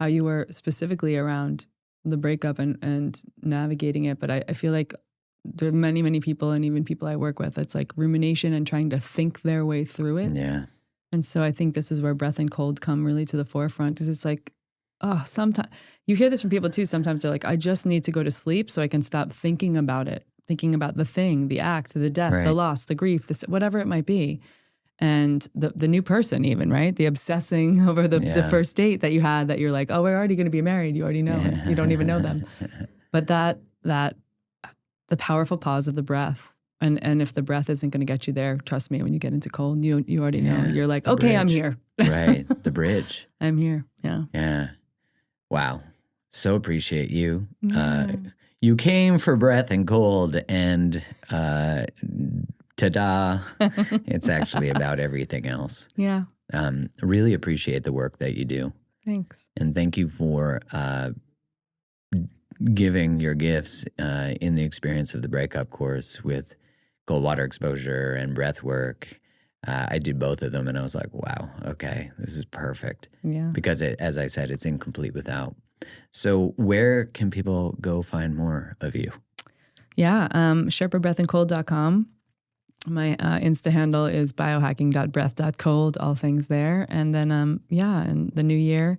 how you were specifically around the breakup and navigating it. But I feel like there are many, many people, and even people I work with, it's like rumination and trying to think their way through it. Yeah. And so I think this is where breath and cold come really to the forefront, because it's like, sometimes you hear this from people too. Sometimes they're like, I just need to go to sleep so I can stop thinking about it, thinking about the thing, the act, the death, the loss, the grief, whatever it might be. And the new person even, right? The obsessing over the first date that you had, that you're like, oh, we're already going to be married. You already know it. You don't even know them. But that the powerful pause of the breath. And if the breath isn't going to get you there, trust me, when you get into cold, you already know. You're like, okay, bridge. I'm here. Right. The bridge. I'm here. Yeah. Yeah. Wow. So appreciate you. You came for breath and cold, and ta-da, it's actually about everything else. Yeah. Really appreciate the work that you do. Thanks. And thank you for giving your gifts in the experience of the breakup course with cold water exposure and breath work. I did both of them and I was like, wow, okay, this is perfect. Yeah. Because as I said, it's incomplete without. So where can people go find more of you? Yeah. SherpaBreathandCold.com. My Insta handle is biohacking.breath.cold, all things there. And then, in the new year,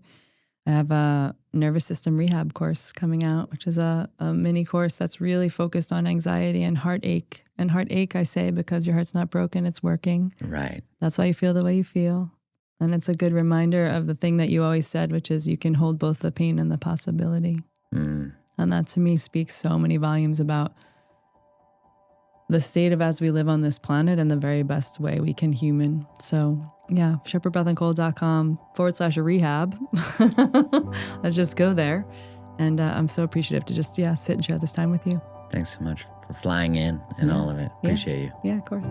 I have a nervous system rehab course coming out, which is a mini course that's really focused on anxiety and heartache. And heartache, I say, because your heart's not broken, it's working. Right. That's why you feel the way you feel. And it's a good reminder of the thing that you always said, which is you can hold both the pain and the possibility. And that to me speaks so many volumes about the state of as we live on this planet and the very best way we can human. So yeah, SherpaBreathandCold.com/rehab. Let's just go there. And I'm so appreciative to just, sit and share this time with you. Thanks so much for flying in and all of it. Appreciate you. Yeah, of course.